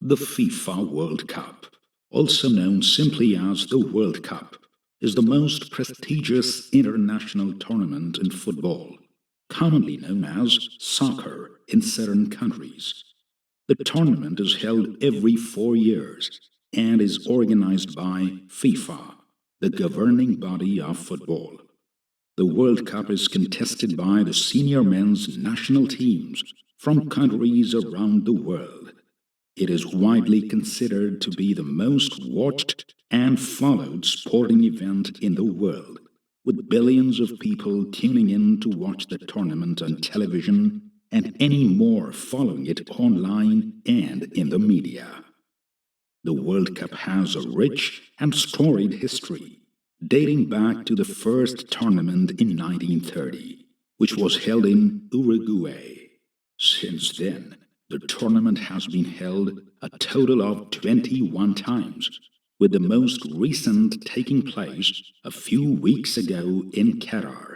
The FIFA World Cup, also known simply as the World Cup, is the most prestigious international tournament in football, commonly known as soccer in certain countries. The tournament is held every 4 years and is organized by FIFA, the governing body of football. The World Cup is contested by the senior men's national teams from countries around the world. It is widely considered to be the most watched and followed sporting event in the world, with billions of people tuning in to watch the tournament on television and any more following it online and in the media. The World Cup has a rich and storied history, dating back to the first tournament in 1930, which was held in Uruguay. Since then, the tournament has been held a total of 21 times, with the most recent taking place a few weeks ago in Qatar.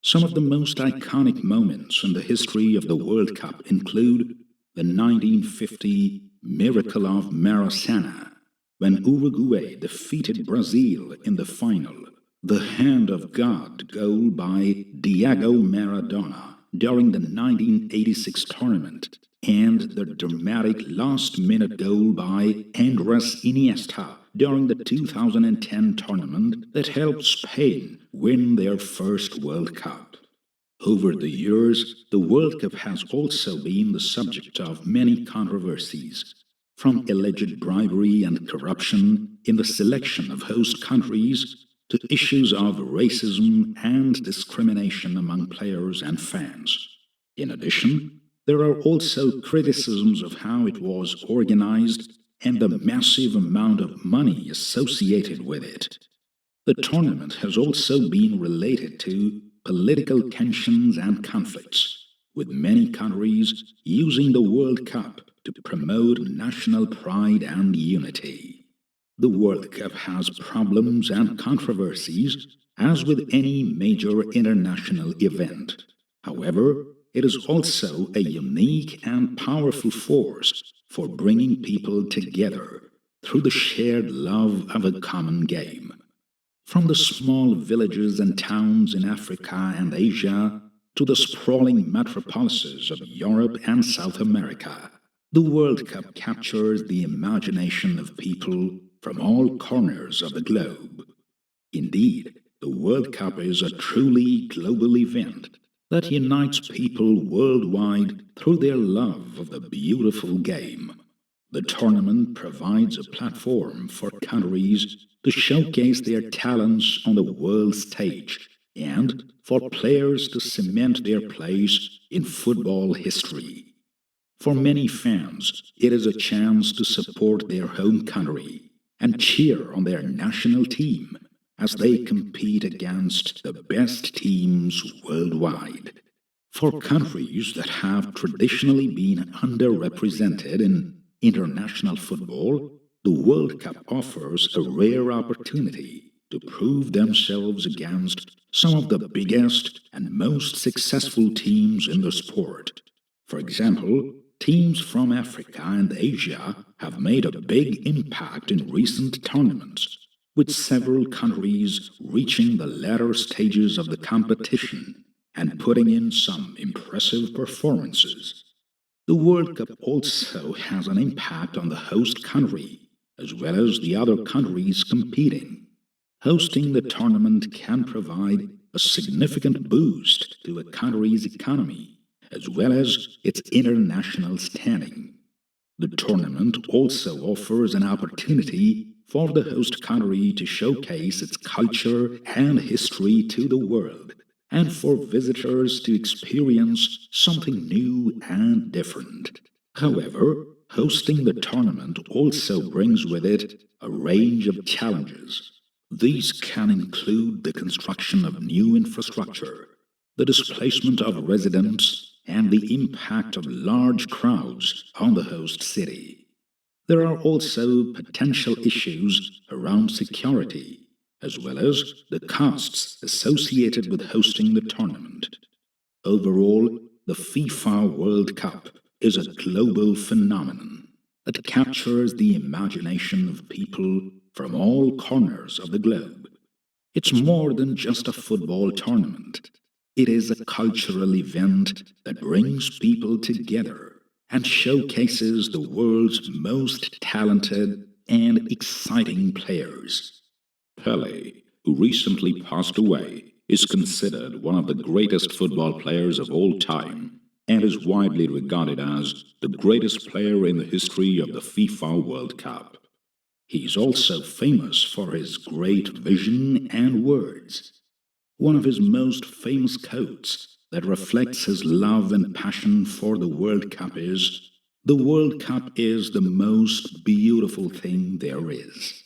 Some of the most iconic moments in the history of the World Cup include the 1950 Miracle of Maracana, when Uruguay defeated Brazil in the final, the Hand of God goal by Diego Maradona during the 1986 tournament, and the dramatic last-minute goal by Andres Iniesta during the 2010 tournament that helped Spain win their first World Cup. Over the years, the World Cup has also been the subject of many controversies, from alleged bribery and corruption in the selection of host countries to issues of racism and discrimination among players and fans. In addition, there are also criticisms of how it was organized and the massive amount of money associated with it. The tournament has also been related to political tensions and conflicts, with many countries using the World Cup to promote national pride and unity. The World Cup has problems and controversies, as with any major international event. However, it is also a unique and powerful force for bringing people together through the shared love of a common game. From the small villages and towns in Africa and Asia to the sprawling metropolises of Europe and South America, the World Cup captures the imagination of people from all corners of the globe. Indeed, the World Cup is a truly global event that unites people worldwide through their love of the beautiful game. The tournament provides a platform for countries to showcase their talents on the world stage and for players to cement their place in football history. For many fans, it is a chance to support their home country and cheer on their national team as they compete against the best teams worldwide. For countries that have traditionally been underrepresented in international football, the World Cup offers a rare opportunity to prove themselves against some of the biggest and most successful teams in the sport. For example, teams from Africa and Asia have made a big impact in recent tournaments, with several countries reaching the latter stages of the competition and putting in some impressive performances. The World Cup also has an impact on the host country, as well as the other countries competing. Hosting the tournament can provide a significant boost to a country's economy, as well as its international standing. The tournament also offers an opportunity for the host country to showcase its culture and history to the world, and for visitors to experience something new and different. However, hosting the tournament also brings with it a range of challenges. These can include the construction of new infrastructure, the displacement of residents, and the impact of large crowds on the host city. There are also potential issues around security, as well as the costs associated with hosting the tournament. Overall, the FIFA World Cup is a global phenomenon. that captures the imagination of people from all corners of the globe. It's more than just a football tournament. It is a cultural event that brings people together and showcases the world's most talented and exciting players. Pele, who recently passed away, is considered one of the greatest football players of all time and is widely regarded as the greatest player in the history of the FIFA World Cup. He's also famous for his great vision and words. One of his most famous quotes that reflects his love and passion for the World Cup is, "The World Cup is the most beautiful thing there is."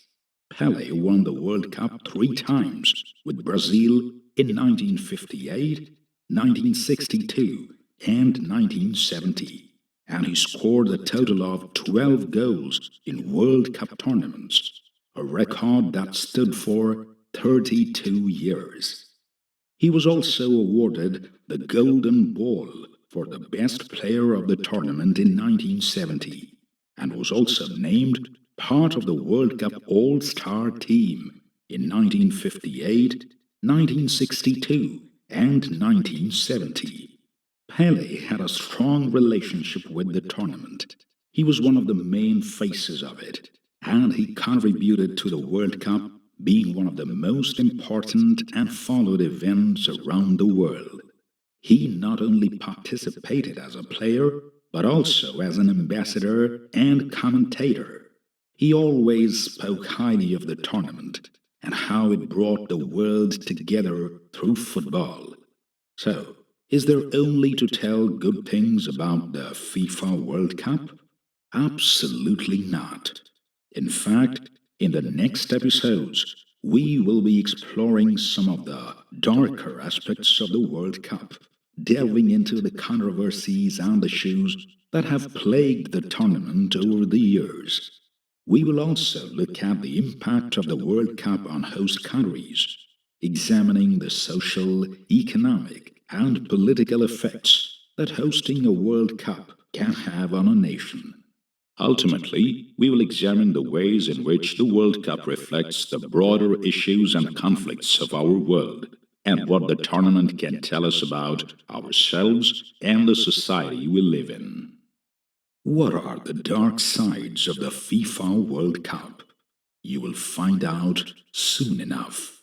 Pele won the World Cup 3 times with Brazil in 1958, 1962, and 1970, and he scored a total of 12 goals in World Cup tournaments, a record that stood for 32 years. He was also awarded the Golden Ball for the best player of the tournament in 1970, and was also named part of the World Cup All-Star team in 1958, 1962, and 1970. Pele had a strong relationship with the tournament. He was one of the main faces of it, and he contributed to the World Cup being one of the most important and followed events around the world. He not only participated as a player, but also as an ambassador and commentator. He always spoke highly of the tournament and how it brought the world together through football. So, is there only to tell good things about the FIFA World Cup? Absolutely not. In fact, in the next episodes, we will be exploring some of the darker aspects of the World Cup, delving into the controversies and issues that have plagued the tournament over the years. We will also look at the impact of the World Cup on host countries, examining the social, economic, and political effects that hosting a World Cup can have on a nation. Ultimately, we will examine the ways in which the World Cup reflects the broader issues and conflicts of our world, and what the tournament can tell us about ourselves and the society we live in. What are the dark sides of the FIFA World Cup? You will find out soon enough.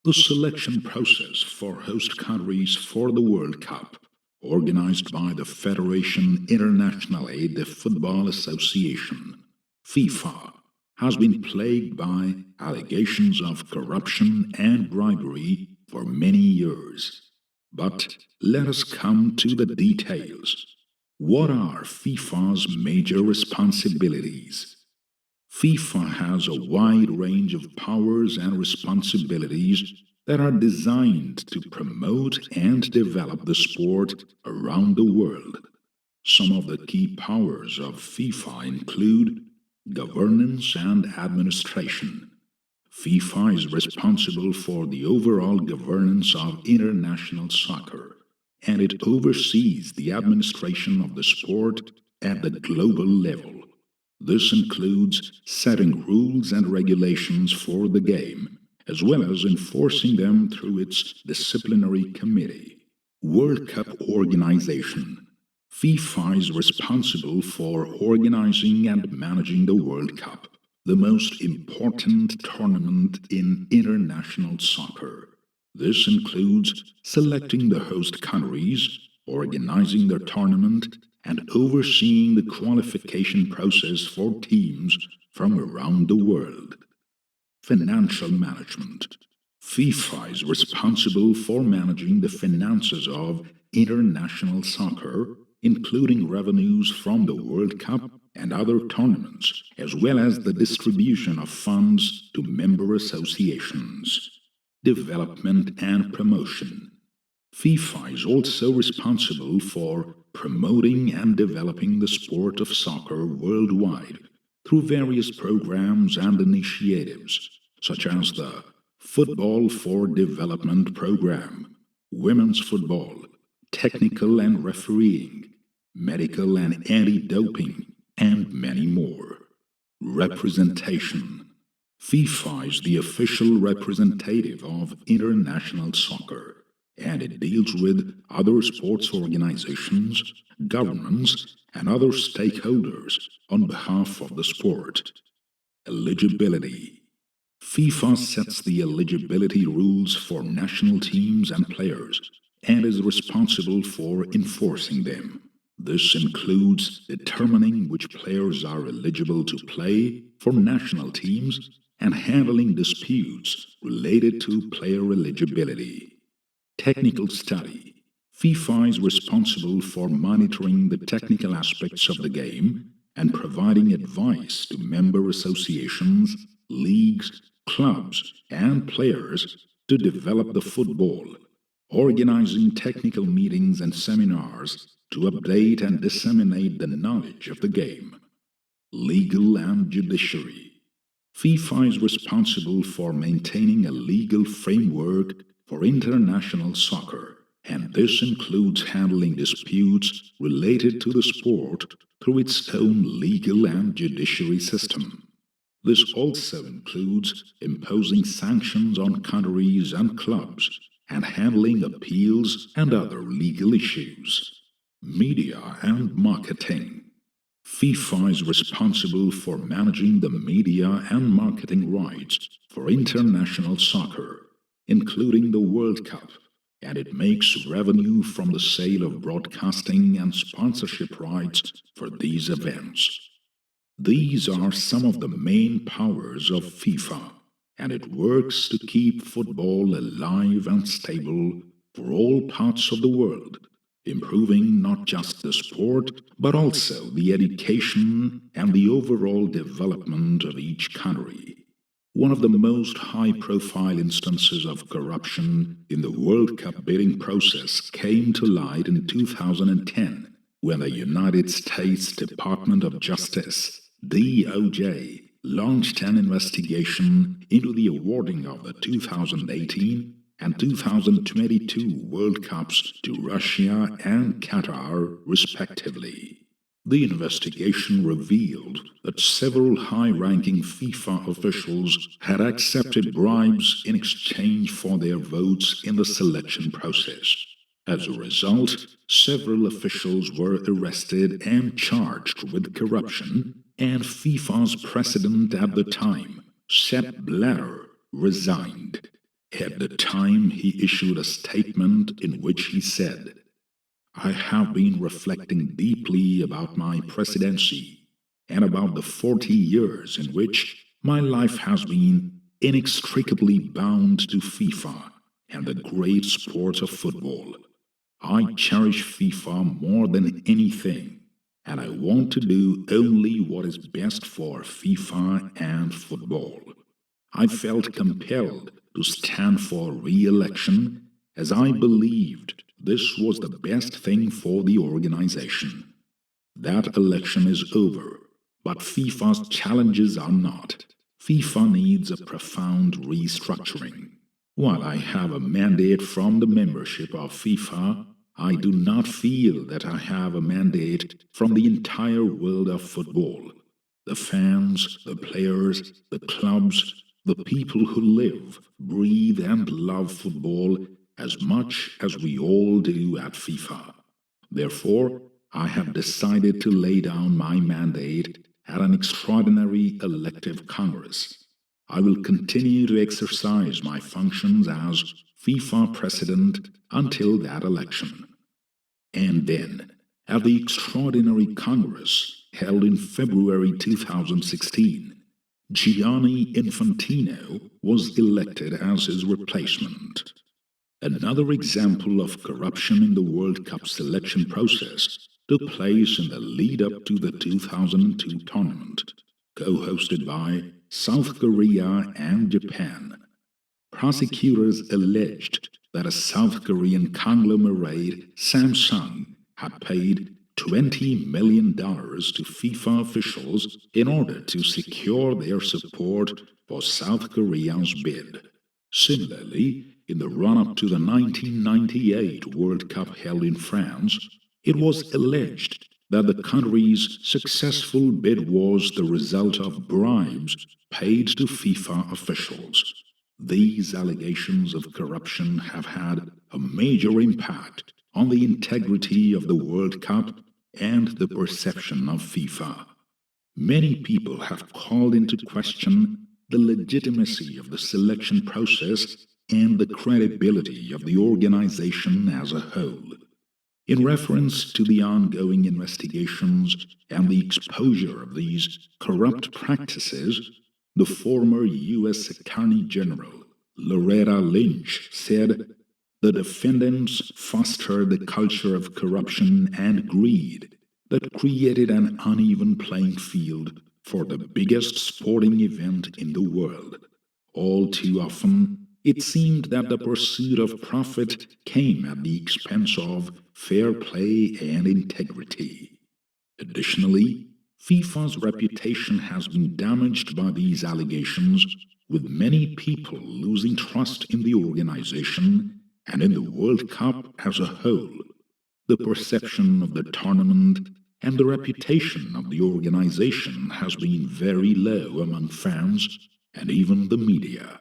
The selection process for host countries for the World Cup, organized by the Fédération Internationale de Football Association, FIFA, has been plagued by allegations of corruption and bribery for many years. But let us come to the details. What are FIFA's major responsibilities? FIFA has a wide range of powers and responsibilities that are designed to promote and develop the sport around the world. Some of the key powers of FIFA include governance and administration. FIFA is responsible for the overall governance of international soccer, and it oversees the administration of the sport at the global level. This includes setting rules and regulations for the game, as well as enforcing them through its disciplinary committee. World Cup organization. FIFA is responsible for organizing and managing the World Cup, the most important tournament in international soccer. This includes selecting the host countries, organizing the tournament, and overseeing the qualification process for teams from around the world. Financial management. FIFA is responsible for managing the finances of international soccer, including revenues from the World Cup and other tournaments, as well as the distribution of funds to member associations. Development and promotion. FIFA is also responsible for promoting and developing the sport of soccer worldwide through various programs and initiatives, such as the Football for Development Program, Women's Football, Technical and Refereeing, Medical and Anti-Doping, and many more. Representation. FIFA is the official representative of international soccer, and it deals with other sports organizations, governments, and other stakeholders on behalf of the sport. Eligibility. FIFA sets the eligibility rules for national teams and players and is responsible for enforcing them. This includes determining which players are eligible to play for national teams and handling disputes related to player eligibility. Technical study. FIFA is responsible for monitoring the technical aspects of the game and providing advice to member associations, leagues, clubs, and players to develop the football, organizing technical meetings and seminars to update and disseminate the knowledge of the game. Legal and judiciary. FIFA is responsible for maintaining a legal framework for international soccer, and this includes handling disputes related to the sport through its own legal and judiciary system. This also includes imposing sanctions on countries and clubs and handling appeals and other legal issues. Media and marketing. FIFA is responsible for managing the media and marketing rights for international soccer, including the World Cup, and it makes revenue from the sale of broadcasting and sponsorship rights for these events. These are some of the main powers of FIFA, and it works to keep football alive and stable for all parts of the world, improving not just the sport, but also the education and the overall development of each country. One of the most high-profile instances of corruption in the World Cup bidding process came to light in 2010, when the United States Department of Justice, DOJ, launched an investigation into the awarding of the 2018 and 2022 World Cups to Russia and Qatar, respectively. The investigation revealed that several high-ranking FIFA officials had accepted bribes in exchange for their votes in the selection process. As a result, several officials were arrested and charged with corruption, and FIFA's president at the time, Sepp Blatter, resigned. At the time, he issued a statement in which he said, "I have been reflecting deeply about my presidency and about the 40 years in which my life has been inextricably bound to FIFA and the great sport of football. I cherish FIFA more than anything, and I want to do only what is best for FIFA and football. I felt compelled to stand for re-election as I believed this was the best thing for the organization. That election is over, but FIFA's challenges are not. FIFA needs a profound restructuring. While I have a mandate from the membership of FIFA, I do not feel that I have a mandate from the entire world of football. The fans, the players, the clubs, the people who live, breathe, and love football as much as we all do at FIFA. Therefore, I have decided to lay down my mandate at an extraordinary elective Congress. I will continue to exercise my functions as FIFA president until that election." And then, at the extraordinary Congress held in February 2016, Gianni Infantino was elected as his replacement. Another example of corruption in the World Cup selection process took place in the lead-up to the 2002 tournament, co-hosted by South Korea and Japan. Prosecutors alleged that a South Korean conglomerate, Samsung, had paid $20 million to FIFA officials in order to secure their support for South Korea's bid. Similarly, in the run-up to the 1998 World Cup held in France, it was alleged that the country's successful bid was the result of bribes paid to FIFA officials. These allegations of corruption have had a major impact on the integrity of the World Cup and the perception of FIFA. Many people have called into question the legitimacy of the selection process and the credibility of the organization as a whole. In reference to the ongoing investigations and the exposure of these corrupt practices, the former U.S. Attorney General Loretta Lynch said, "The defendants fostered the culture of corruption and greed that created an uneven playing field for the biggest sporting event in the world. All too often, it seemed that the pursuit of profit came at the expense of fair play and integrity." Additionally, FIFA's reputation has been damaged by these allegations, with many people losing trust in the organization and in the World Cup as a whole. The perception of the tournament and the reputation of the organization has been very low among fans and even the media.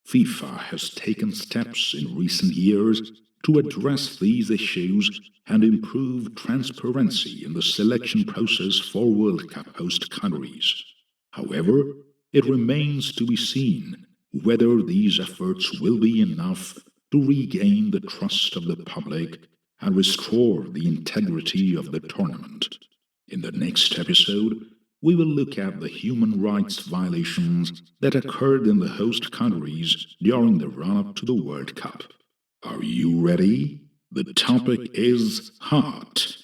FIFA has taken steps in recent years to address these issues and improve transparency in the selection process for World Cup host countries. However, it remains to be seen whether these efforts will be enough to regain the trust of the public and restore the integrity of the tournament. In the next episode, we will look at the human rights violations that occurred in the host countries during the run-up to the World Cup. Are you ready? The topic is hot.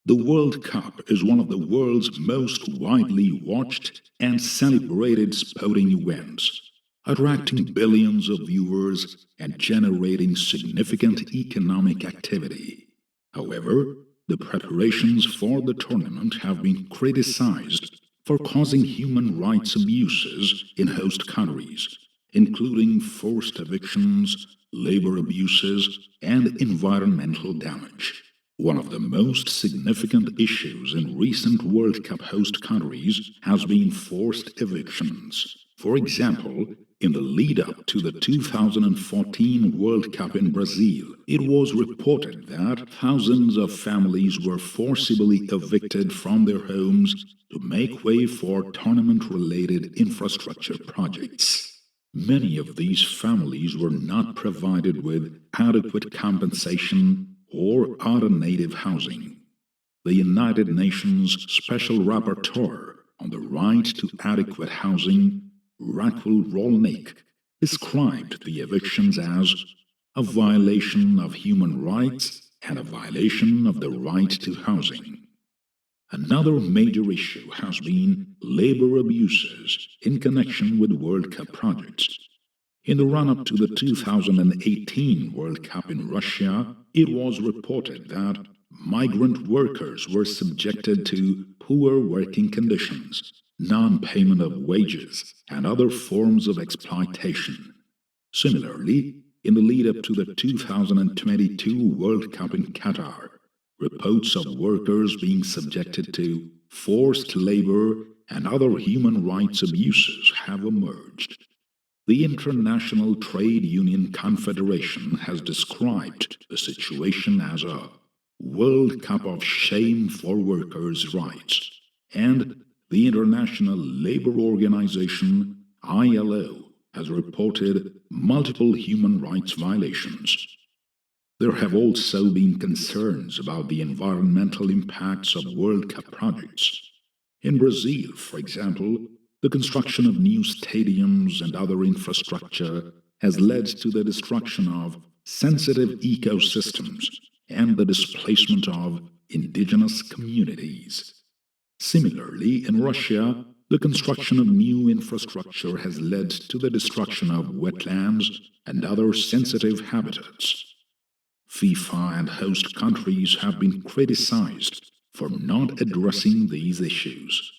The World Cup is one of the world's most widely watched and celebrated sporting events, attracting billions of viewers and generating significant economic activity. However, the preparations for the tournament have been criticized for causing human rights abuses in host countries, including forced evictions, labor abuses, and environmental damage. One of the most significant issues in recent World Cup host countries has been forced evictions. For example, in the lead-up to the 2014 World Cup in Brazil, it was reported that thousands of families were forcibly evicted from their homes to make way for tournament-related infrastructure projects. Many of these families were not provided with adequate compensation or alternative housing. The United Nations Special Rapporteur on the Right to Adequate Housing, Raquel Rolnick, described the evictions as a violation of human rights and a violation of the right to housing. Another major issue has been labor abuses in connection with World Cup projects. In the run-up to the 2018 World Cup in Russia, it was reported that migrant workers were subjected to poor working conditions, non-payment of wages, and other forms of exploitation. Similarly, in the lead-up to the 2022 World Cup in Qatar, reports of workers being subjected to forced labor and other human rights abuses have emerged. The International Trade Union Confederation has described the situation as a World Cup of shame for workers' rights, and the International Labour Organization, ILO, has reported multiple human rights violations. There have also been concerns about the environmental impacts of World Cup projects. In Brazil, for example, the construction of new stadiums and other infrastructure has led to the destruction of sensitive ecosystems and the displacement of indigenous communities. Similarly, in Russia, the construction of new infrastructure has led to the destruction of wetlands and other sensitive habitats. FIFA and host countries have been criticized for not addressing these issues.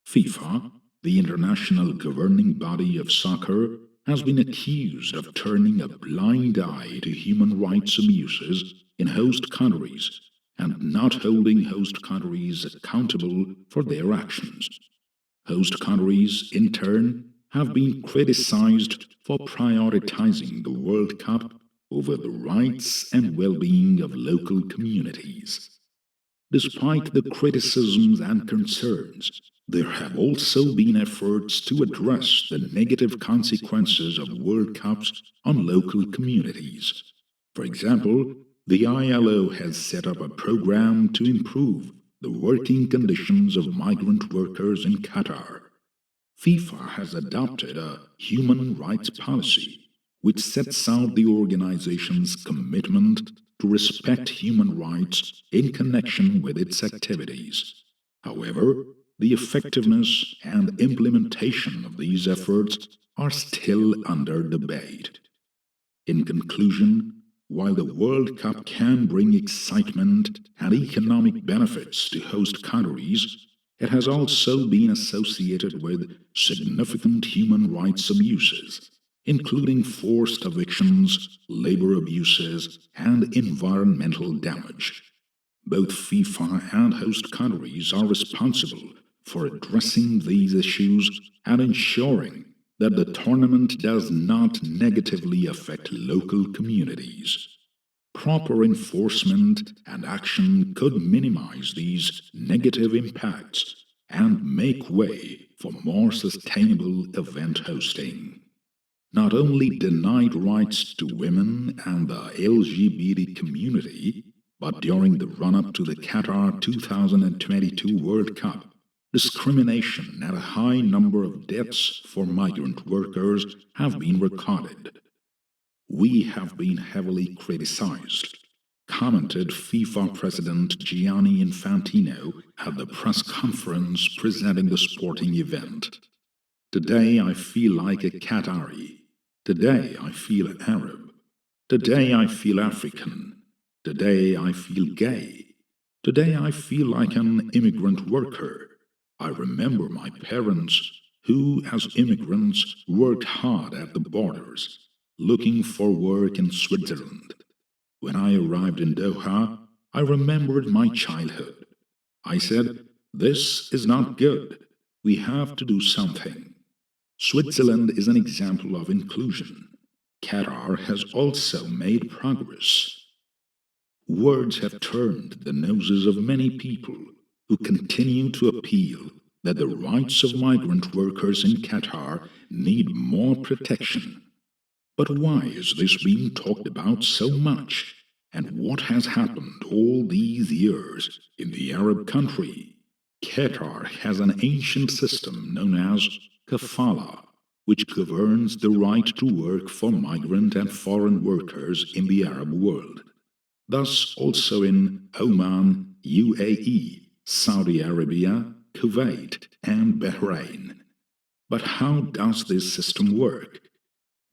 FIFA, the international governing body of soccer, has been accused of turning a blind eye to human rights abuses in host countries and not holding host countries accountable for their actions. Host countries, in turn, have been criticized for prioritizing the World Cup over the rights and well-being of local communities. Despite the criticisms and concerns, there have also been efforts to address the negative consequences of World Cups on local communities. For example, the ILO has set up a program to improve the working conditions of migrant workers in Qatar. FIFA has adopted a human rights policy which sets out the organization's commitment to respect human rights in connection with its activities. However, the effectiveness and implementation of these efforts are still under debate. In conclusion, while the World Cup can bring excitement and economic benefits to host countries, it has also been associated with significant human rights abuses, including forced evictions, labor abuses, and environmental damage. Both FIFA and host countries are responsible for addressing these issues and ensuring that the tournament does not negatively affect local communities. Proper enforcement and action could minimize these negative impacts and make way for more sustainable event hosting. Not only denied rights to women and the LGBT community, but during the run-up to the Qatar 2022 World Cup, discrimination and a high number of deaths for migrant workers have been recorded. "We have been heavily criticized," commented FIFA President Gianni Infantino at the press conference presenting the sporting event. "Today I feel like a Qatari. Today I feel Arab. Today I feel African. Today I feel gay. Today I feel like an immigrant worker. I remember my parents who, as immigrants, worked hard at the borders, looking for work in Switzerland. When I arrived in Doha, I remembered my childhood. I said, 'This is not good. We have to do something.' Switzerland is an example of inclusion. Qatar has also made progress." Words have turned the noses of many people who continue to appeal that the rights of migrant workers in Qatar need more protection. But why is this being talked about so much? And what has happened all these years in the Arab country? Qatar has an ancient system known as kafala, which governs the right to work for migrant and foreign workers in the Arab world. Thus also in Oman, UAE, Saudi Arabia, Kuwait, and Bahrain. But how does this system work?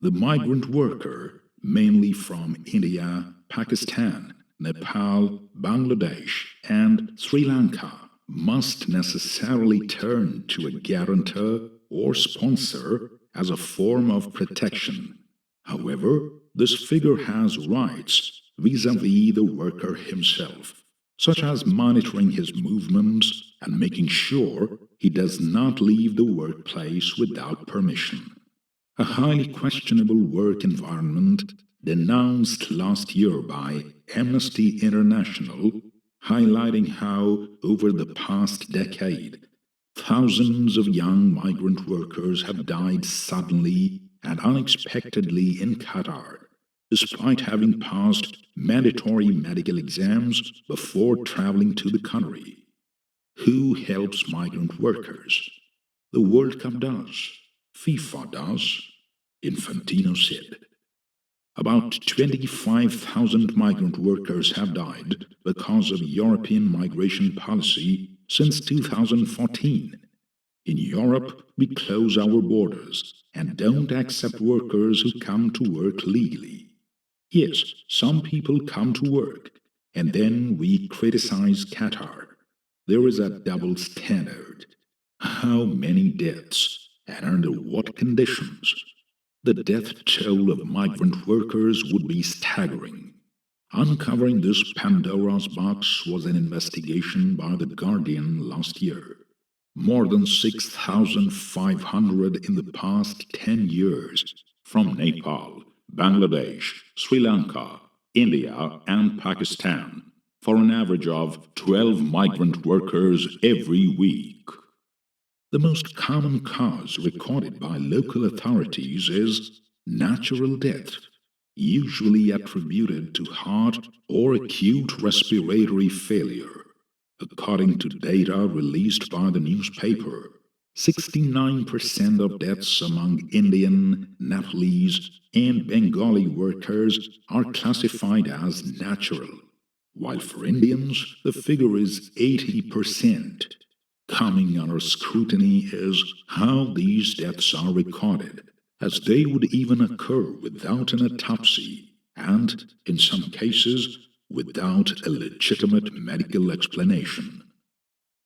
The migrant worker, mainly from India, Pakistan, Nepal, Bangladesh, and Sri Lanka, must necessarily turn to a guarantor or sponsor as a form of protection. However, this figure has rights vis-à-vis the worker himself, such as monitoring his movements and making sure he does not leave the workplace without permission. A highly questionable work environment denounced last year by Amnesty International, highlighting how, over the past decade, thousands of young migrant workers have died suddenly and unexpectedly in Qatar, despite having passed mandatory medical exams before traveling to the country. Who helps migrant workers? The World Cup does. FIFA does. Infantino said. About 25,000 migrant workers have died because of European migration policy since 2014. In Europe, we close our borders and don't accept workers who come to work legally. Yes, some people come to work, and then we criticize Qatar. There is a double standard. How many deaths, and under what conditions? the death toll of migrant workers would be staggering. Uncovering this Pandora's box was an investigation by The Guardian last year. More than 6,500 in the past 10 years, from Nepal, Bangladesh, Sri Lanka, India, and Pakistan, for an average of 12 migrant workers every week. The most common cause recorded by local authorities is natural death, usually attributed to heart or acute respiratory failure. According to data released by the newspaper, 69% of deaths among Indian, Nepalese, and Bengali workers are classified as natural, while for Indians the figure is 80%. Coming under scrutiny is how these deaths are recorded, as they would even occur without an autopsy and, in some cases, without a legitimate medical explanation.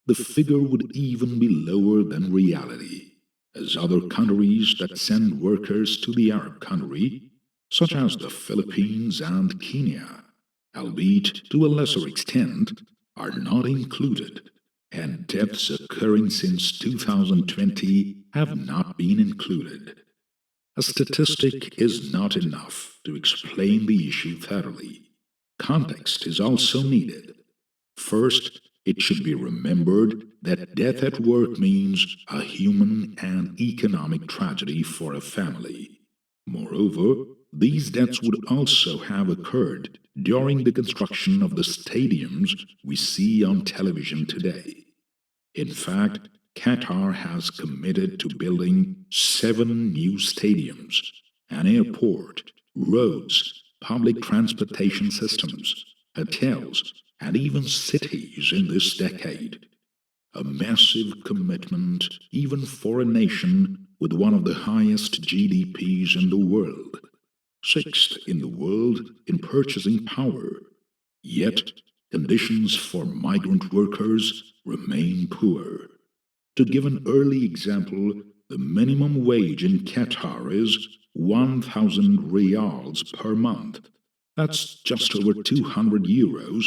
The figure would even be lower than reality, as other countries that send workers to the Arab country, such as the Philippines and Kenya, albeit to a lesser extent, are not included, and deaths occurring since 2020 have not been included. A statistic is not enough to explain the issue thoroughly. Context is also needed. First, it should be remembered that death at work means a human and economic tragedy for a family. Moreover, these deaths would also have occurred during the construction of the stadiums we see on television today. In fact, Qatar has committed to building 7 new stadiums, an airport, roads, public transportation systems, hotels, and even cities in this decade. A massive commitment even for a nation with one of the highest GDPs in the world, 6th in the world in purchasing power. Yet, conditions for migrant workers remain poor. To give an early example, the minimum wage in Qatar is 1,000 riyals per month. That's just over 200 euros,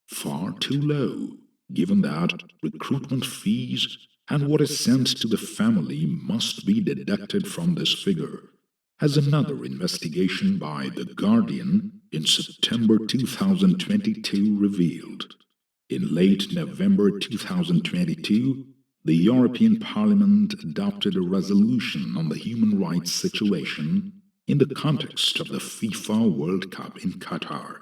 far too low, given that recruitment fees and what is sent to the family must be deducted from this figure, as another investigation by The Guardian in September 2022 revealed. In late November 2022, the European Parliament adopted a resolution on the human rights situation in the context of the FIFA World Cup in Qatar.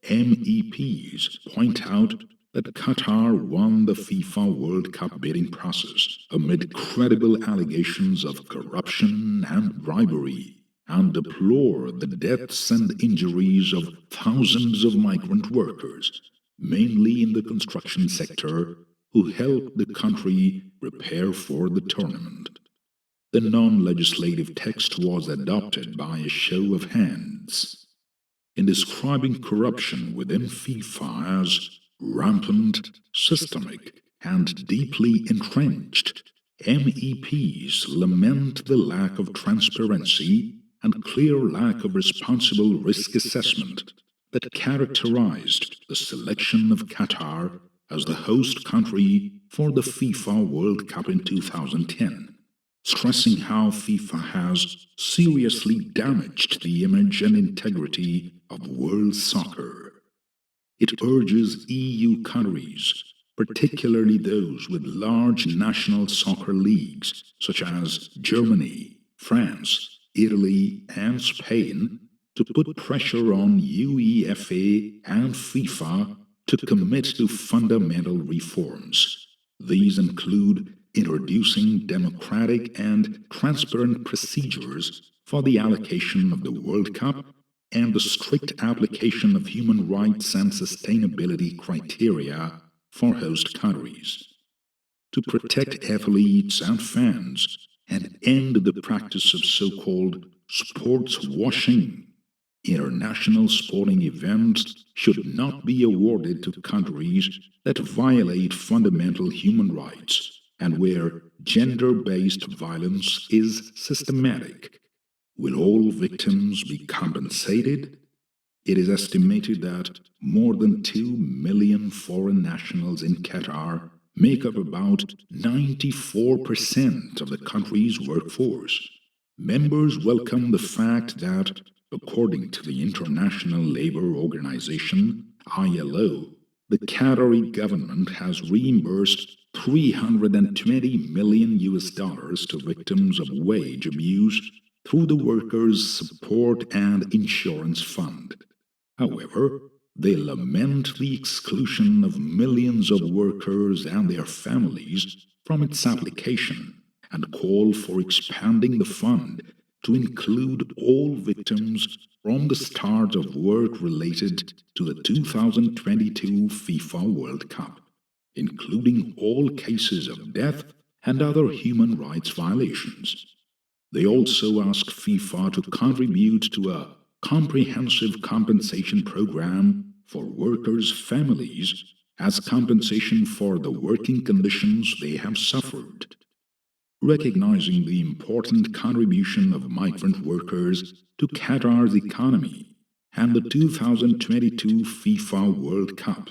MEPs point out that Qatar won the FIFA World Cup bidding process amid credible allegations of corruption and bribery, and deplore the deaths and injuries of thousands of migrant workers, mainly in the construction sector, who helped the country prepare for the tournament. The non-legislative text was adopted by a show of hands. In describing corruption within FIFA as rampant, systemic, and deeply entrenched, MEPs lament the lack of transparency and clear lack of responsible risk assessment that characterized the selection of Qatar as the host country for the FIFA World Cup in 2010, stressing how FIFA has seriously damaged the image and integrity of world soccer. It urges EU countries, particularly those with large national soccer leagues such as Germany, France, Italy, and Spain, to put pressure on UEFA and FIFA to commit to fundamental reforms. These include introducing democratic and transparent procedures for the allocation of the World Cup and the strict application of human rights and sustainability criteria for host countries. To protect athletes and fans and end the practice of so-called sports washing, international sporting events should not be awarded to countries that violate fundamental human rights and where gender-based violence is systematic. Will all victims be compensated? It is estimated that more than 2 million foreign nationals in Qatar make up about 94% of the country's workforce. Members welcome the fact that, according to the International Labour Organization, ILO, the Qatari government has reimbursed $320 million to victims of wage abuse through the Workers' Support and Insurance Fund. However, they lament the exclusion of millions of workers and their families from its application and call for expanding the fund to include all victims from the start of work related to the 2022 FIFA World Cup, including all cases of death and other human rights violations. They also ask FIFA to contribute to a comprehensive compensation program for workers' families as compensation for the working conditions they have suffered. Recognizing the important contribution of migrant workers to Qatar's economy and the 2022 FIFA World Cup,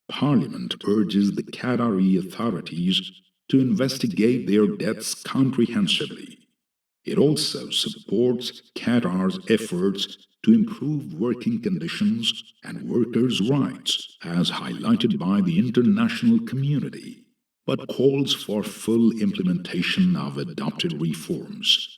Parliament urges the Qatari authorities to investigate their deaths comprehensively. It also supports Qatar's efforts to improve working conditions and workers' rights as highlighted by the international community, but calls for full implementation of adopted reforms.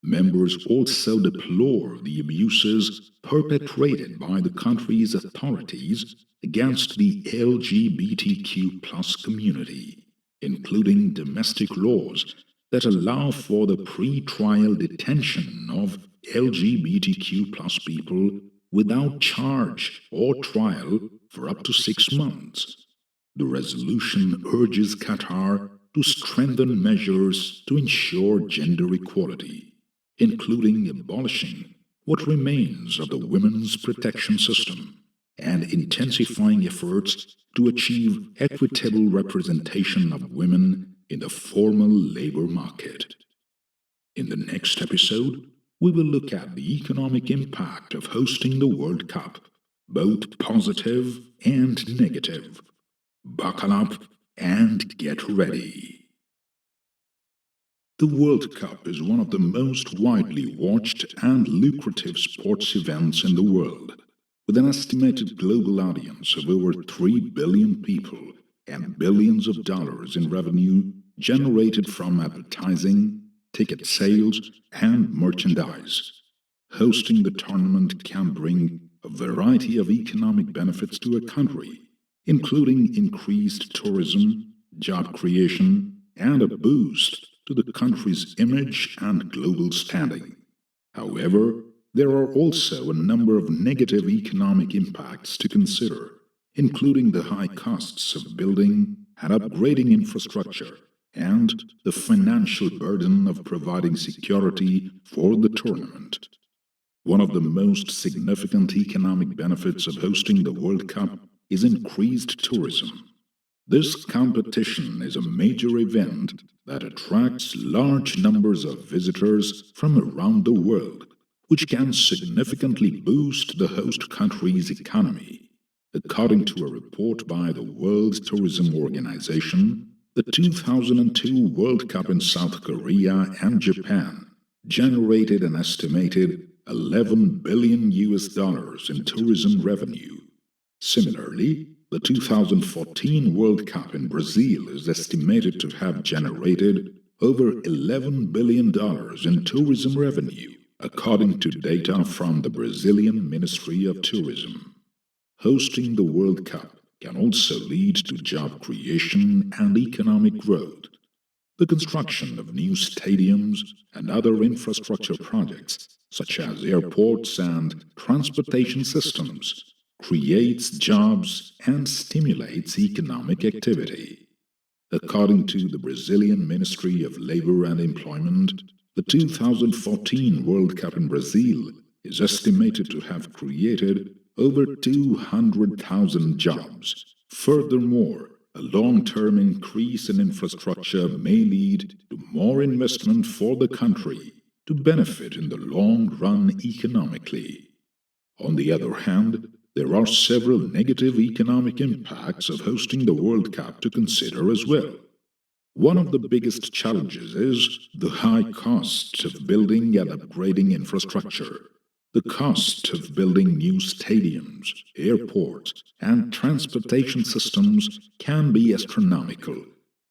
Members also deplore the abuses perpetrated by the country's authorities against the LGBTQ+ community, including domestic laws that allow for the pre-trial detention of LGBTQ+ people without charge or trial for up to 6 months. The resolution urges Qatar to strengthen measures to ensure gender equality, including abolishing what remains of the women's protection system and intensifying efforts to achieve equitable representation of women in the formal labor market. In the next episode, we will look at the economic impact of hosting the World Cup, both positive and negative. Buckle up and get ready. The World Cup is one of the most widely watched and lucrative sports events in the world, with an estimated global audience of over 3 billion people and billions of dollars in revenue generated from advertising, ticket sales, and merchandise. Hosting the tournament can bring a variety of economic benefits to a country, including increased tourism, job creation, and a boost to the country's image and global standing. However, there are also a number of negative economic impacts to consider, including the high costs of building and upgrading infrastructure and the financial burden of providing security for the tournament. One of the most significant economic benefits of hosting the World Cup is increased tourism. This competition is a major event that attracts large numbers of visitors from around the world, which can significantly boost the host country's economy. According to a report by the World Tourism Organization, the 2002 World Cup in South Korea and Japan generated an estimated $11 billion in tourism revenue. Similarly, the 2014 World Cup in Brazil is estimated to have generated over $11 billion in tourism revenue, according to data from the Brazilian Ministry of Tourism. Hosting the World Cup can also lead to job creation and economic growth. The construction of new stadiums and other infrastructure projects, such as airports and transportation systems, creates jobs and stimulates economic activity. According to the Brazilian Ministry of Labor and Employment, the 2014 World Cup in Brazil is estimated to have created over 200,000 jobs. Furthermore, a long-term increase in infrastructure may lead to more investment for the country, to benefit in the long run economically. On the other hand, there are several negative economic impacts of hosting the World Cup to consider as well. One of the biggest challenges is the high costs of building and upgrading infrastructure. The cost of building new stadiums, airports, and transportation systems can be astronomical,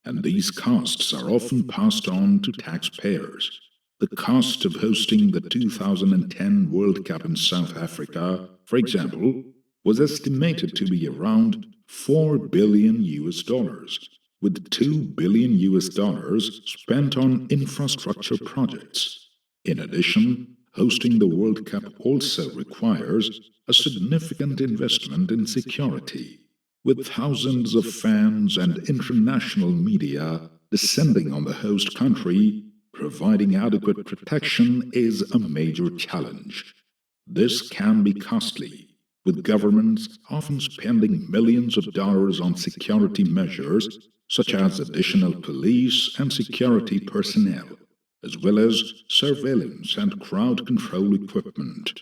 and these costs are often passed on to taxpayers. The cost of hosting the 2010 World Cup in South Africa, for example, was estimated to be around $4 billion US, with $2 billion US spent on infrastructure projects. In addition, hosting the World Cup also requires a significant investment in security, with thousands of fans and international media descending on the host country. Providing adequate protection is a major challenge. This can be costly, with governments often spending millions of dollars on security measures such as additional police and security personnel, as well as surveillance and crowd control equipment.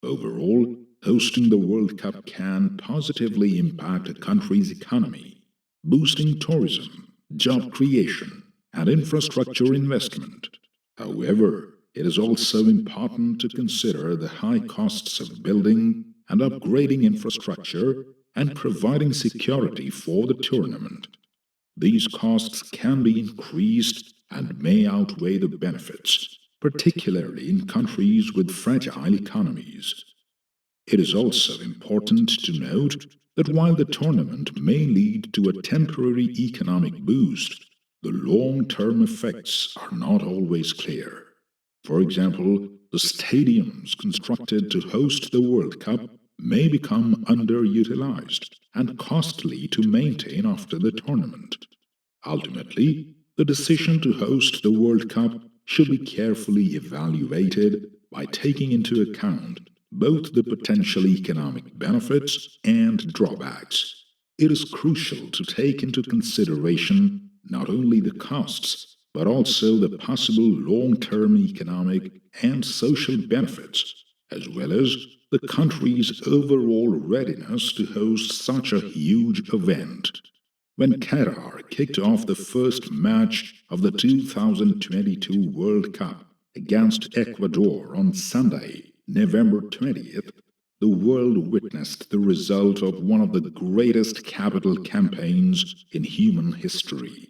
Overall, hosting the World Cup can positively impact a country's economy, boosting tourism, job creation, and infrastructure investment. However, it is also important to consider the high costs of building and upgrading infrastructure and providing security for the tournament. These costs can be increased and may outweigh the benefits, particularly in countries with fragile economies. It is also important to note that while the tournament may lead to a temporary economic boost, the long-term effects are not always clear. For example, the stadiums constructed to host the World Cup may become underutilized and costly to maintain after the tournament. Ultimately, the decision to host the World Cup should be carefully evaluated by taking into account both the potential economic benefits and drawbacks. It is crucial to take into consideration not only the costs, but also the possible long-term economic and social benefits, as well as the country's overall readiness to host such a huge event. When Qatar kicked off the first match of the 2022 World Cup against Ecuador on Sunday, November 20th, the world witnessed the result of one of the greatest capital campaigns in human history.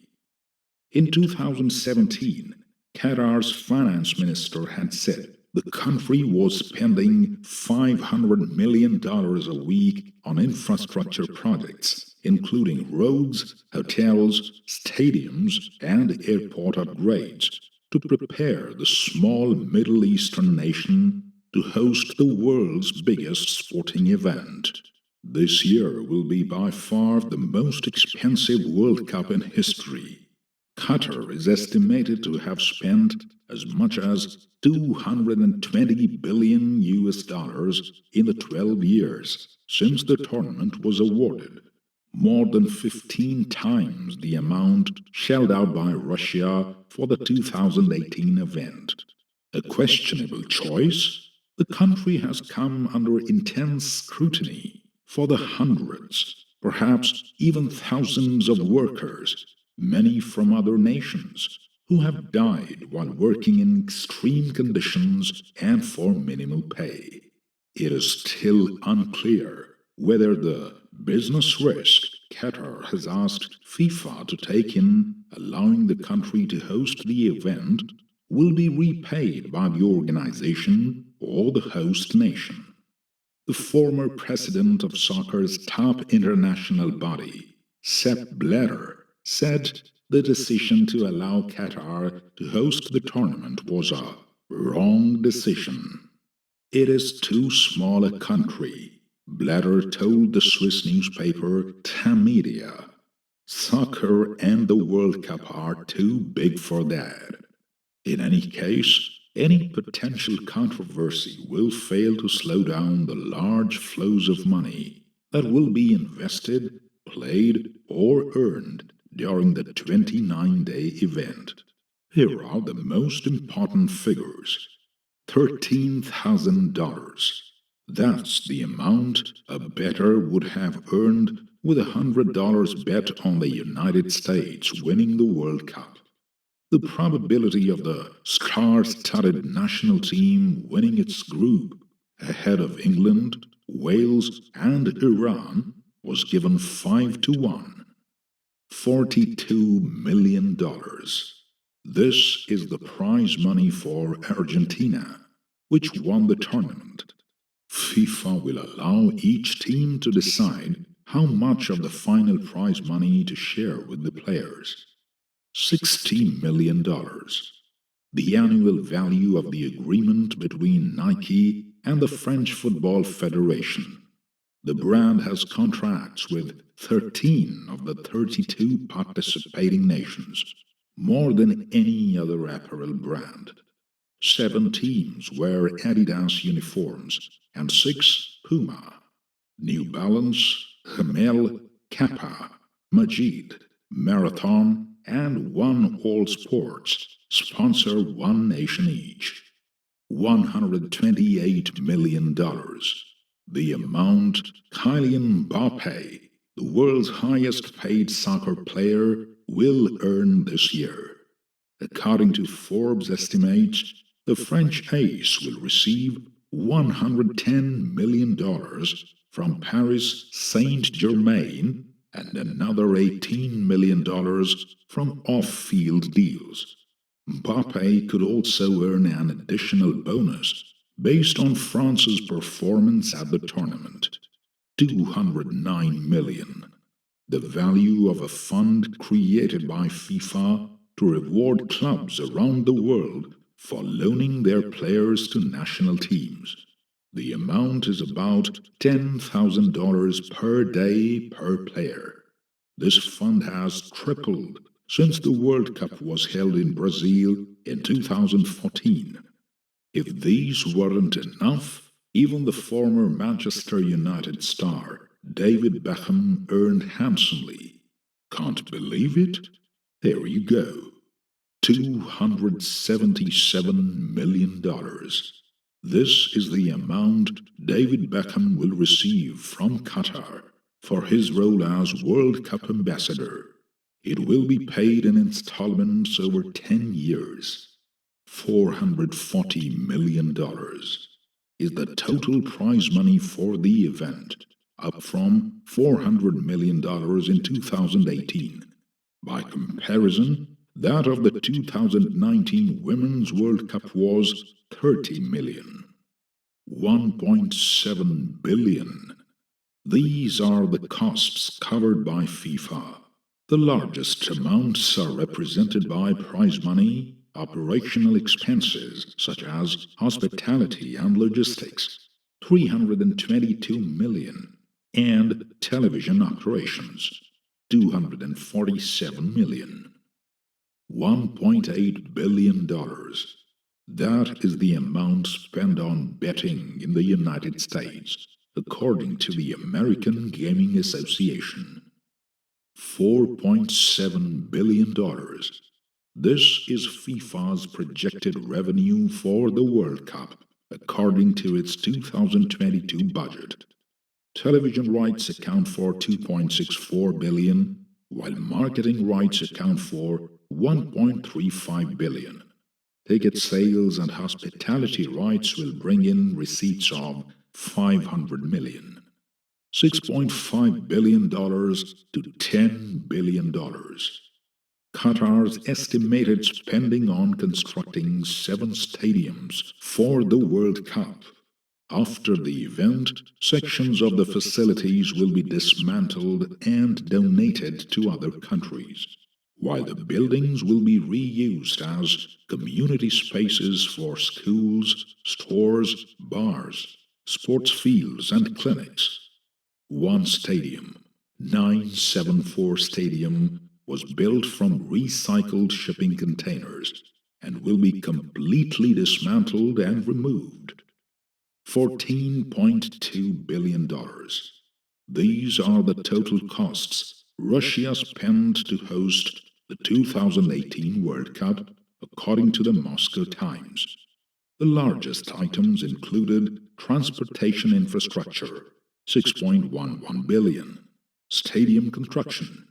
In 2017, Qatar's finance minister had said the country was spending $500 million a week on infrastructure projects, including roads, hotels, stadiums, and airport upgrades, to prepare the small Middle Eastern nation to host the world's biggest sporting event. This year will be by far the most expensive World Cup in history. Qatar is estimated to have spent as much as $220 billion in the 12 years since the tournament was awarded, more than 15 times the amount shelled out by Russia for the 2018 event. A questionable choice, the country has come under intense scrutiny for the hundreds, perhaps even thousands of workers, many from other nations, who have died while working in extreme conditions and for minimal pay. It is still unclear whether the business risk Qatar has asked FIFA to take in allowing the country to host the event will be repaid by the organization or the host nation. The former president of soccer's top international body, Sepp Blatter, said the decision to allow Qatar to host the tournament was a wrong decision. It is too small a country, Blatter told the Swiss newspaper Tamedia. Soccer and the World Cup are too big for that. In any case, any potential controversy will fail to slow down the large flows of money that will be invested, played, or earned during the 29-day event. Here are the most important figures. $13,000. That's the amount a bettor would have earned with $100 bet on the United States winning the World Cup. The probability of the star-studded national team winning its group ahead of England, Wales, and Iran was given 5 to 1. $42 million. This is the prize money for Argentina, which won the tournament. FIFA will allow each team to decide how much of the final prize money to share with the players. $60 million. The annual value of the agreement between Nike and the French Football Federation. The brand has contracts with 13 of the 32 participating nations, more than any other apparel brand. 7 teams wear Adidas uniforms and 6 Puma. New Balance, Hamel, Kappa, Majid, Marathon, and One All Sports sponsor one nation each. $128 million. The amount Kylian Mbappé, the world's highest paid soccer player, will earn this year. According to Forbes estimates, the French ace will receive $110 million from Paris Saint-Germain and another $18 million from off-field deals. Mbappé could also earn an additional bonus based on France's performance at the tournament. $209 million. The value of a fund created by FIFA to reward clubs around the world for loaning their players to national teams. The amount is about $10,000 per day per player. This fund has tripled since the World Cup was held in Brazil in 2014. If these weren't enough, even the former Manchester United star David Beckham earned handsomely. Can't believe it? There you go. $277 million. This is the amount David Beckham will receive from Qatar for his role as World Cup ambassador. It will be paid in installments over 10 years. $440 million is the total prize money for the event, up from $400 million in 2018. By comparison, that of the 2019 Women's World Cup was $30 million. $1.7 billion. These are the costs covered by FIFA. The largest amounts are represented by prize money, operational expenses such as hospitality and logistics, $322 million, and television operations, $247 million. $1.8 billion. That is the amount spent on betting in the United States, according to the American Gaming Association. $4.7 billion. This is FIFA's projected revenue for the World Cup, according to its 2022 budget. Television rights account for $2.64 billion, while marketing rights account for $1.35 billion. Ticket sales and hospitality rights will bring in receipts of $500 million. $6.5 billion to $10 billion. Qatar's estimated spending on constructing 7 stadiums for the World Cup. After the event, sections of the facilities will be dismantled and donated to other countries, while the buildings will be reused as community spaces for schools, stores, bars, sports fields, and clinics. One stadium, 974 Stadium, was built from recycled shipping containers and will be completely dismantled and removed. $14.2 billion. These are the total costs Russia spent to host the 2018 World Cup, according to the Moscow Times. The largest items included transportation infrastructure, 6.11 billion, stadium construction,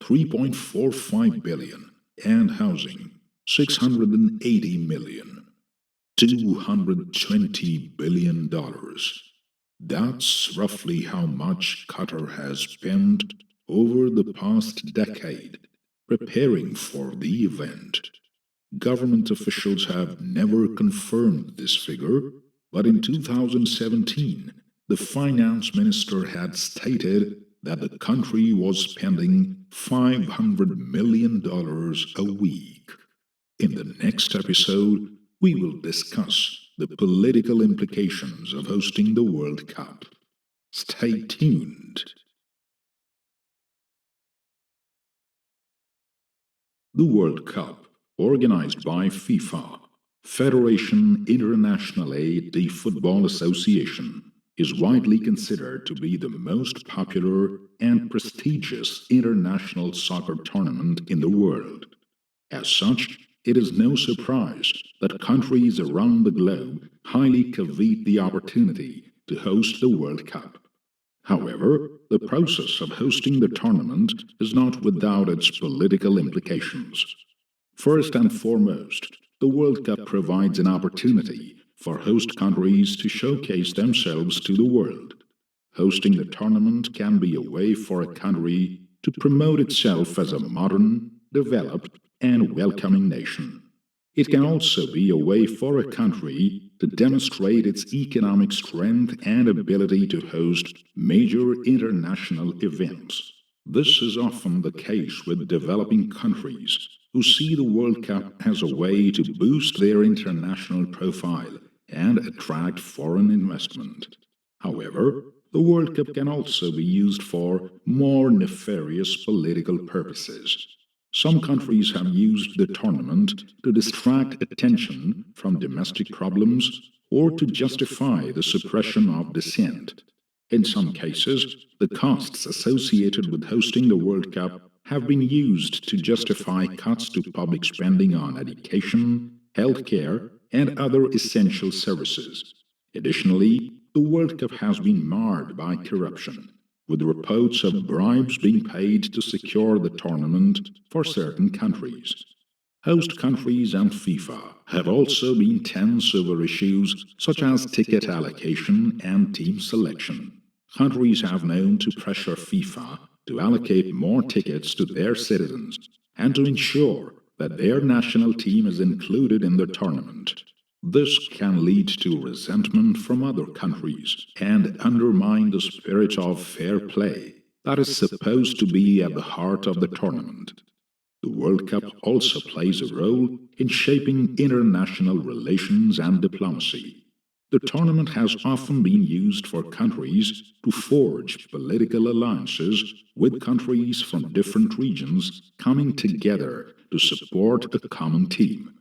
3.45 billion, and housing, 680 million. $220 billion. That's roughly how much Qatar has spent over the past decade preparing for the event. Government officials have never confirmed this figure, but in 2017, the finance minister had stated that the country was spending $500 million a week. In the next episode, we will discuss the political implications of hosting the World Cup. Stay tuned. The World Cup, organized by FIFA, Fédération Internationale de Football Association, is widely considered to be the most popular and prestigious international soccer tournament in the world. As such, it is no surprise that countries around the globe highly covet the opportunity to host the World Cup. However, the process of hosting the tournament is not without its political implications. First and foremost, the World Cup provides an opportunity for host countries to showcase themselves to the world. Hosting the tournament can be a way for a country to promote itself as a modern, developed, and welcoming nation. It can also be a way for a country to demonstrate its economic strength and ability to host major international events. This is often the case with developing countries who see the World Cup as a way to boost their international profile and attract foreign investment. However, the World Cup can also be used for more nefarious political purposes. Some countries have used the tournament to distract attention from domestic problems or to justify the suppression of dissent. In some cases, the costs associated with hosting the World Cup have been used to justify cuts to public spending on education, healthcare, and other essential services. Additionally, the World Cup has been marred by corruption, with reports of bribes being paid to secure the tournament for certain countries. Host countries and FIFA have also been tense over issues such as ticket allocation and team selection. Countries have known to pressure FIFA to allocate more tickets to their citizens and to ensure that their national team is included in the tournament. This can lead to resentment from other countries and undermine the spirit of fair play that is supposed to be at the heart of the tournament. The World Cup also plays a role in shaping international relations and diplomacy. The tournament has often been used for countries to forge political alliances with countries from different regions coming together to support a common team.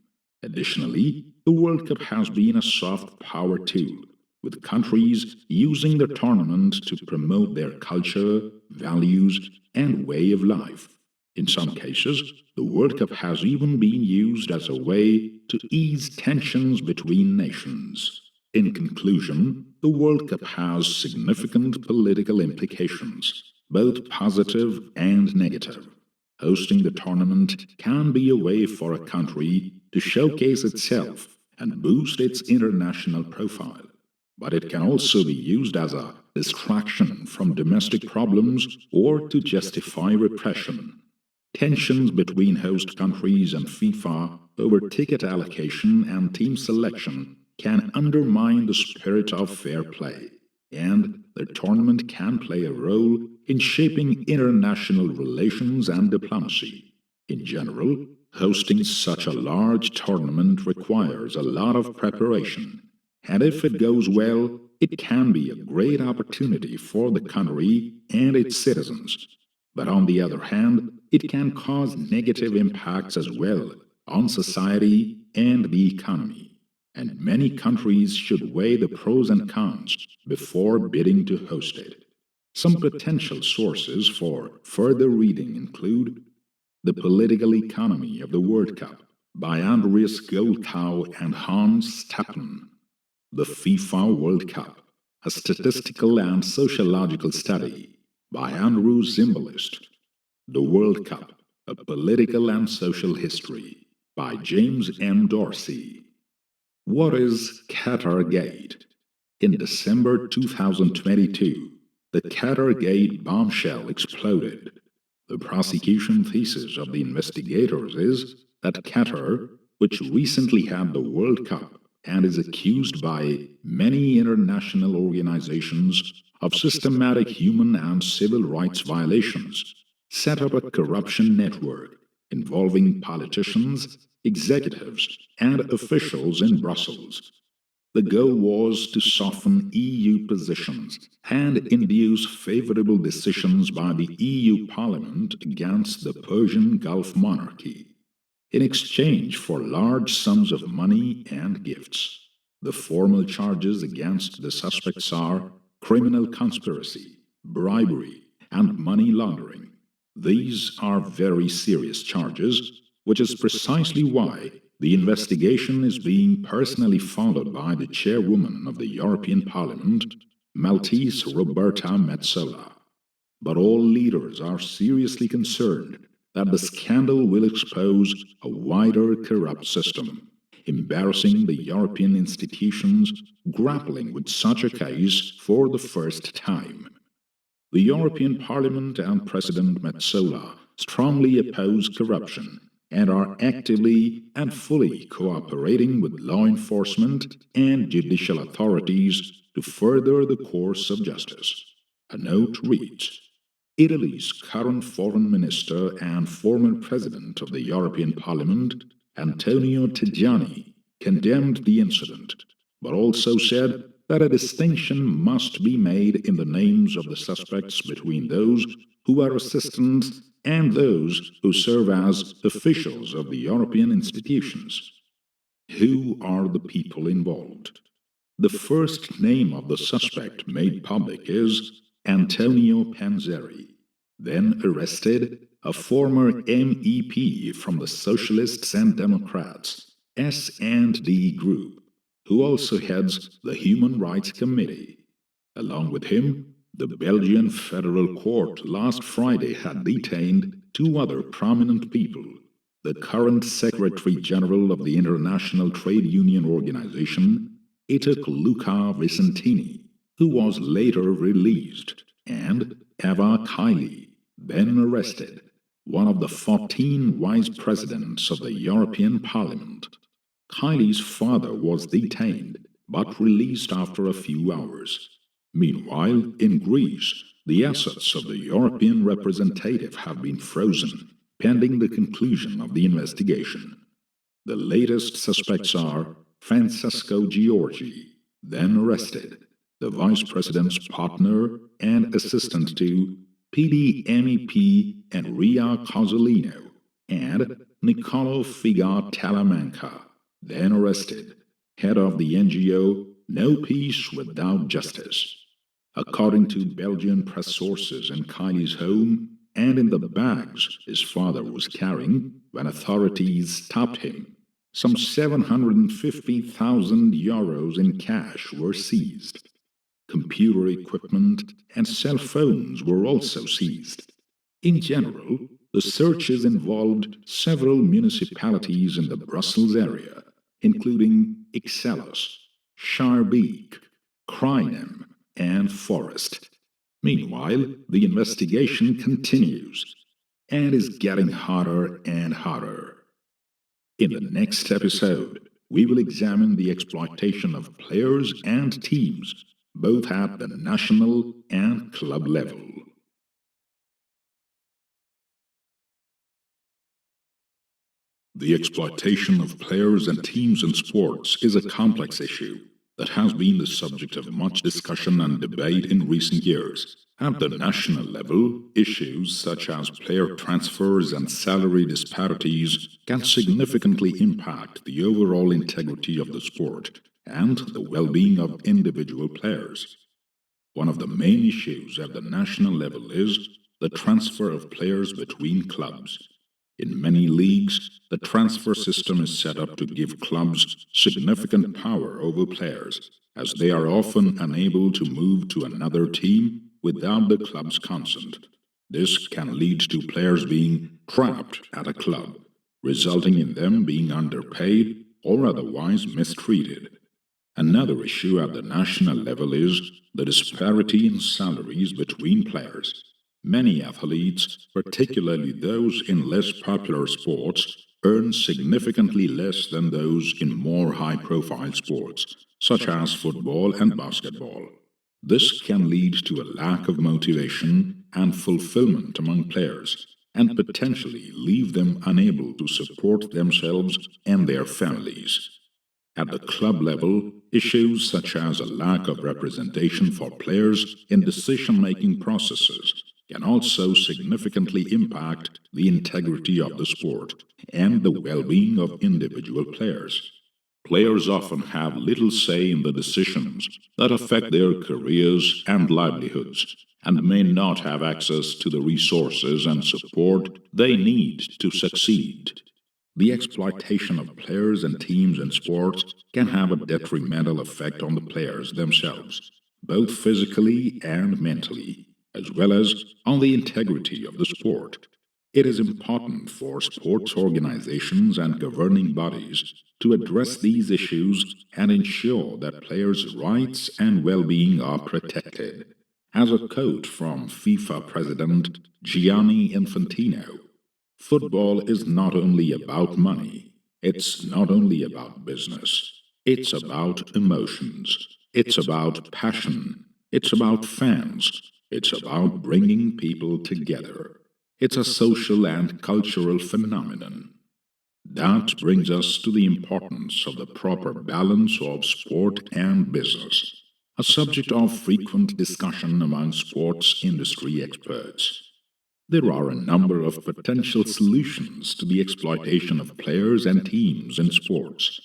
Additionally, the World Cup has been a soft power tool, with countries using the tournament to promote their culture, values, and way of life. In some cases, the World Cup has even been used as a way to ease tensions between nations. In conclusion, the World Cup has significant political implications, both positive and negative. Hosting the tournament can be a way for a country to showcase itself and boost its international profile, but it can also be used as a distraction from domestic problems or to justify repression. Tensions between host countries and FIFA over ticket allocation and team selection can undermine the spirit of fair play, and the tournament can play a role in shaping international relations and diplomacy. In general, hosting such a large tournament requires a lot of preparation, and if it goes well, it can be a great opportunity for the country and its citizens. But on the other hand, it can cause negative impacts as well on society and the economy, and many countries should weigh the pros and cons before bidding to host it. Some potential sources for further reading include The Political Economy of the World Cup by Andreas Goldkow and Hans Stappen. The FIFA World Cup, a statistical and sociological study, by Andrew Zimbalist. The World Cup, a political and social history, by James M. Dorsey. What is Qatargate? In December 2022, the Qatargate bombshell exploded. The prosecution thesis of the investigators is that Qatar, which recently had the World Cup and is accused by many international organizations of systematic human and civil rights violations, set up a corruption network involving politicians, executives, and officials in Brussels. The goal was to soften EU positions and induce favorable decisions by the EU Parliament against the Persian Gulf monarchy, in exchange for large sums of money and gifts. The formal charges against the suspects are criminal conspiracy, bribery, and money laundering. These are very serious charges, which is precisely why the investigation is being personally followed by the chairwoman of the European Parliament, Maltese Roberta Metsola. But all leaders are seriously concerned that the scandal will expose a wider corrupt system, embarrassing the European institutions grappling with such a case for the first time. The European Parliament and President Metsola strongly oppose corruption and are actively and fully cooperating with law enforcement and judicial authorities to further the course of justice. A note reads, Italy's current foreign minister and former president of the European Parliament, Antonio Tajani, condemned the incident, but also said that a distinction must be made in the names of the suspects between those who are assistants and those who serve as officials of the European institutions. Who are the people involved? The first name of the suspect made public is Antonio Panzeri, then arrested, a former MEP from the Socialists and Democrats, S&D Group, who also heads the Human Rights Committee. Along with him, the Belgian Federal Court last Friday had detained two other prominent people, the current Secretary General of the International Trade Union Organization, Ituk Luca Vicentini, who was later released, and Eva Kaili, then arrested, one of the 14 vice presidents of the European Parliament. Kaili's father was detained, but released after a few hours. Meanwhile, in Greece, the assets of the European representative have been frozen, pending the conclusion of the investigation. The latest suspects are Francesco Giorgi, then arrested, the vice president's partner and assistant to PD MEP Enria Cozzolino, and Niccolo Figa Talamanca, then arrested, head of the NGO No Peace Without Justice. According to Belgian press sources in Kaili's home and in the bags his father was carrying when authorities stopped him, some 750,000 euros in cash were seized. Computer equipment and cell phones were also seized. In general, the searches involved several municipalities in the Brussels area, including Ixelles, Schaerbeek, Krinem, and Forest. Meanwhile, the investigation continues and is getting hotter and hotter. In the next episode, we will examine the exploitation of players and teams, both at the national and club level. The exploitation of players and teams in sports is a complex issue that has been the subject of much discussion and debate in recent years. At the national level, issues such as player transfers and salary disparities can significantly impact the overall integrity of the sport and the well-being of individual players. One of the main issues at the national level is the transfer of players between clubs. In many leagues, the transfer system is set up to give clubs significant power over players, as they are often unable to move to another team without the club's consent. This can lead to players being trapped at a club, resulting in them being underpaid or otherwise mistreated. Another issue at the national level is the disparity in salaries between players. Many athletes, particularly those in less popular sports, earn significantly less than those in more high-profile sports, such as football and basketball. This can lead to a lack of motivation and fulfillment among players, and potentially leave them unable to support themselves and their families. At the club level, issues such as a lack of representation for players in decision-making processes can also significantly impact the integrity of the sport and the well-being of individual players. Players often have little say in the decisions that affect their careers and livelihoods, and may not have access to the resources and support they need to succeed. The exploitation of players and teams in sports can have a detrimental effect on the players themselves, both physically and mentally, as well as on the integrity of the sport. It is important for sports organizations and governing bodies to address these issues and ensure that players' rights and well-being are protected. As a quote from FIFA President Gianni Infantino, "Football is not only about money, it's not only about business, it's about emotions, it's about passion, it's about fans, it's about bringing people together. It's a social and cultural phenomenon." That brings us to the importance of the proper balance of sport and business, a subject of frequent discussion among sports industry experts. There are a number of potential solutions to the exploitation of players and teams in sports.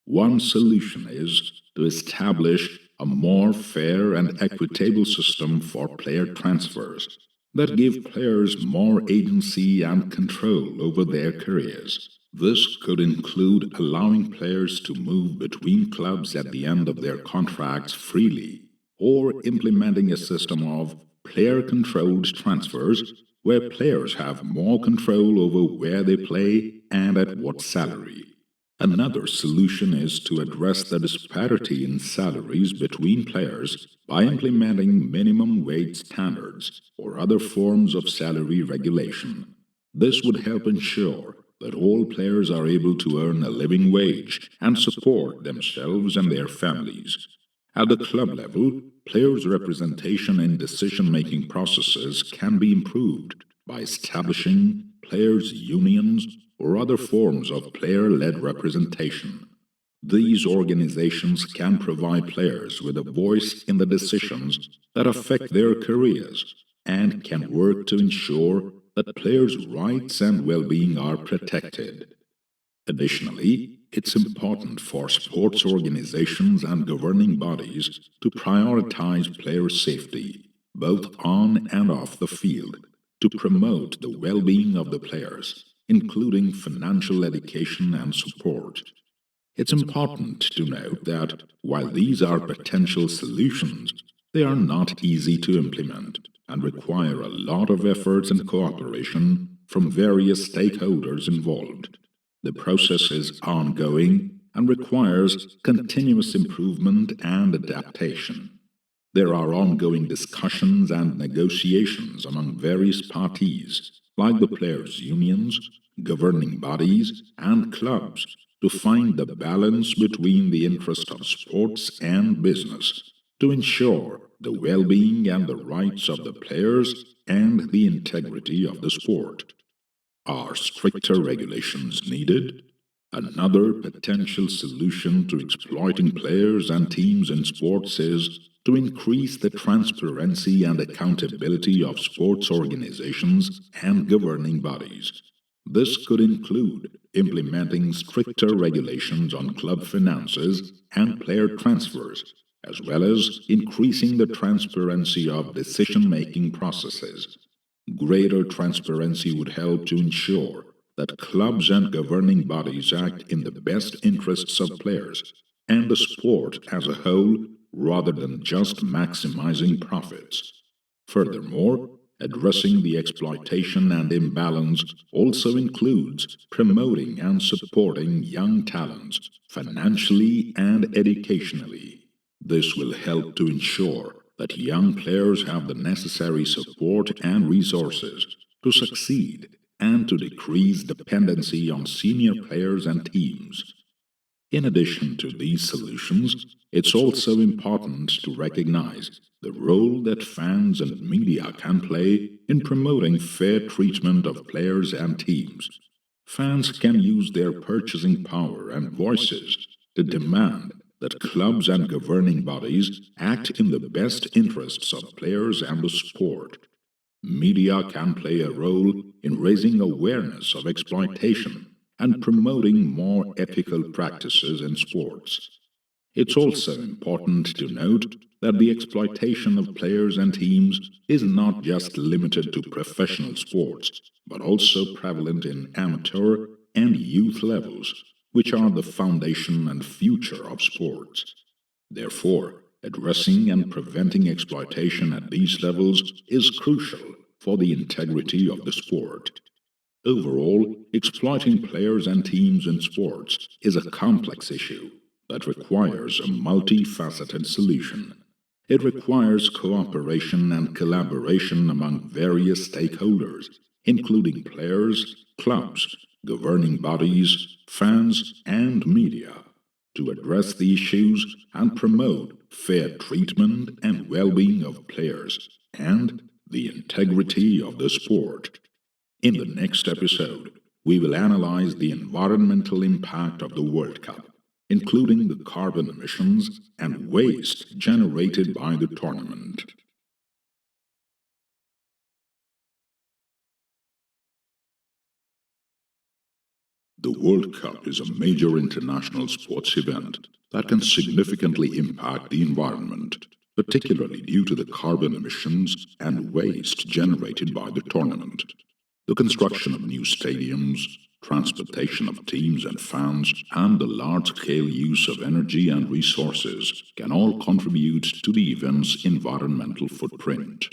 One solution is to establish a more fair and equitable system for player transfers that give players more agency and control over their careers. This could include allowing players to move between clubs at the end of their contracts freely, or implementing a system of player-controlled transfers where players have more control over where they play and at what salary. Another solution is to address the disparity in salaries between players by implementing minimum wage standards or other forms of salary regulation. This would help ensure that all players are able to earn a living wage and support themselves and their families. At the club level, players' representation in decision-making processes can be improved by establishing players' unions or other forms of player-led representation. These organizations can provide players with a voice in the decisions that affect their careers and can work to ensure that players' rights and well-being are protected. Additionally, it's important for sports organizations and governing bodies to prioritize player safety, both on and off the field, to promote the well-being of the players, including financial education and support. It's important to note that while these are potential solutions, they are not easy to implement and require a lot of efforts and cooperation from various stakeholders involved. The process is ongoing and requires continuous improvement and adaptation. There are ongoing discussions and negotiations among various parties, like the players' unions, governing bodies, and clubs, to find the balance between the interest of sports and business, to ensure the well-being and the rights of the players and the integrity of the sport. Are stricter regulations needed? Another potential solution to exploiting players and teams in sports is to increase the transparency and accountability of sports organizations and governing bodies. This could include implementing stricter regulations on club finances and player transfers, as well as increasing the transparency of decision-making processes. Greater transparency would help to ensure that clubs and governing bodies act in the best interests of players and the sport as a whole rather than just maximizing profits. Furthermore, addressing the exploitation and imbalance also includes promoting and supporting young talents financially and educationally. This will help to ensure that young players have the necessary support and resources to succeed and to decrease dependency on senior players and teams. In addition to these solutions, it's also important to recognize the role that fans and media can play in promoting fair treatment of players and teams. Fans can use their purchasing power and voices to demand that clubs and governing bodies act in the best interests of players and the sport. Media can play a role in raising awareness of exploitation and promoting more ethical practices in sports. It's also important to note that the exploitation of players and teams is not just limited to professional sports, but also prevalent in amateur and youth levels, which are the foundation and future of sports. Therefore, addressing and preventing exploitation at these levels is crucial for the integrity of the sport. Overall, exploiting players and teams in sports is a complex issue that requires a multifaceted solution. It requires cooperation and collaboration among various stakeholders, including players, clubs, governing bodies, fans, and media, to address the issues and promote fair treatment and well-being of players and the integrity of the sport. In the next episode, we will analyze the environmental impact of the World Cup, including the carbon emissions and waste generated by the tournament. The World Cup is a major international sports event that can significantly impact the environment, particularly due to the carbon emissions and waste generated by the tournament. The construction of new stadiums, transportation of teams and fans, and the large-scale use of energy and resources can all contribute to the event's environmental footprint.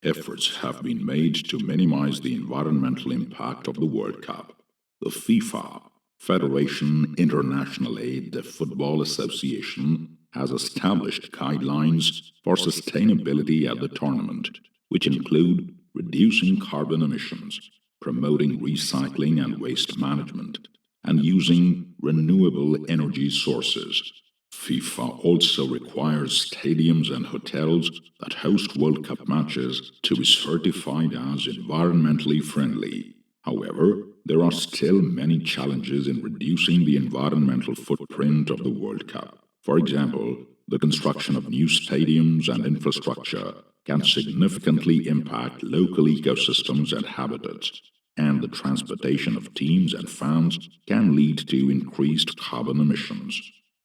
Efforts have been made to minimize the environmental impact of the World Cup. The FIFA, Federation Internationale de Football Association, has established guidelines for sustainability at the tournament, which include reducing carbon emissions, promoting recycling and waste management, and using renewable energy sources. FIFA also requires stadiums and hotels that host World Cup matches to be certified as environmentally friendly. However, there are still many challenges in reducing the environmental footprint of the World Cup. For example, the construction of new stadiums and infrastructure can significantly impact local ecosystems and habitats, and the transportation of teams and fans can lead to increased carbon emissions.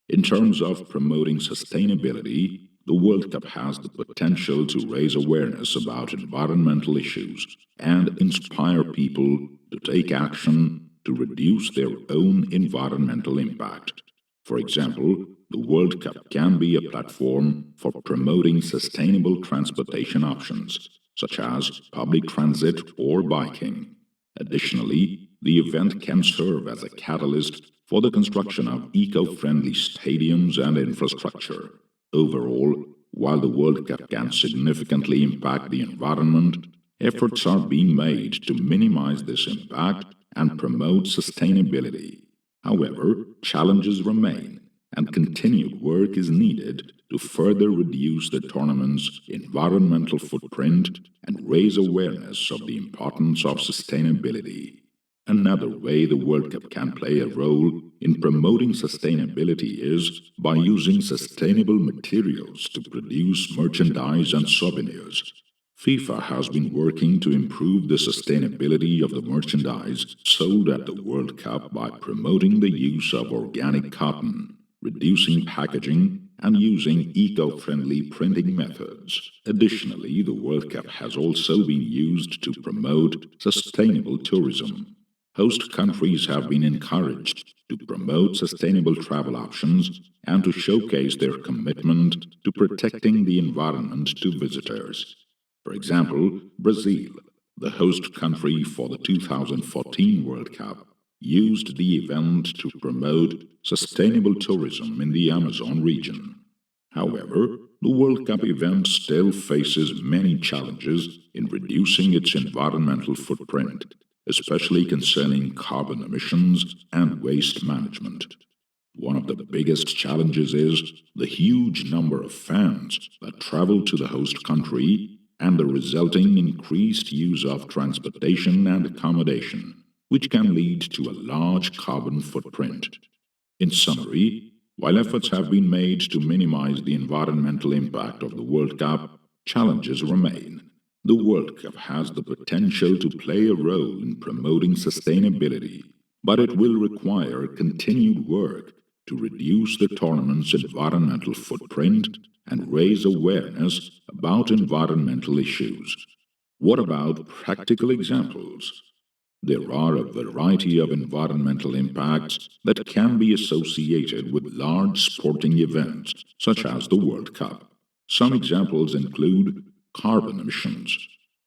In terms of promoting sustainability, the World Cup has the potential to raise awareness about environmental issues and inspire people to take action to reduce their own environmental impact. For example, the World Cup can be a platform for promoting sustainable transportation options, such as public transit or biking. Additionally, the event can serve as a catalyst for the construction of eco-friendly stadiums and infrastructure. Overall, while the World Cup can significantly impact the environment, efforts are being made to minimize this impact and promote sustainability. However, challenges remain, and continued work is needed to further reduce the tournament's environmental footprint and raise awareness of the importance of sustainability. Another way the World Cup can play a role in promoting sustainability is by using sustainable materials to produce merchandise and souvenirs. FIFA has been working to improve the sustainability of the merchandise sold at the World Cup by promoting the use of organic cotton, reducing packaging, and using eco-friendly printing methods. Additionally, the World Cup has also been used to promote sustainable tourism. Host countries have been encouraged to promote sustainable travel options and to showcase their commitment to protecting the environment to visitors. For example, Brazil, the host country for the 2014 World Cup, used the event to promote sustainable tourism in the Amazon region. However, the World Cup event still faces many challenges in reducing its environmental footprint, especially concerning carbon emissions and waste management. One of the biggest challenges is the huge number of fans that travel to the host country and the resulting increased use of transportation and accommodation, which can lead to a large carbon footprint. In summary, while efforts have been made to minimize the environmental impact of the World Cup, challenges remain. The World Cup has the potential to play a role in promoting sustainability, but it will require continued work to reduce the tournament's environmental footprint and raise awareness about environmental issues. What about practical examples? There are a variety of environmental impacts that can be associated with large sporting events, such as the World Cup. Some examples include carbon emissions,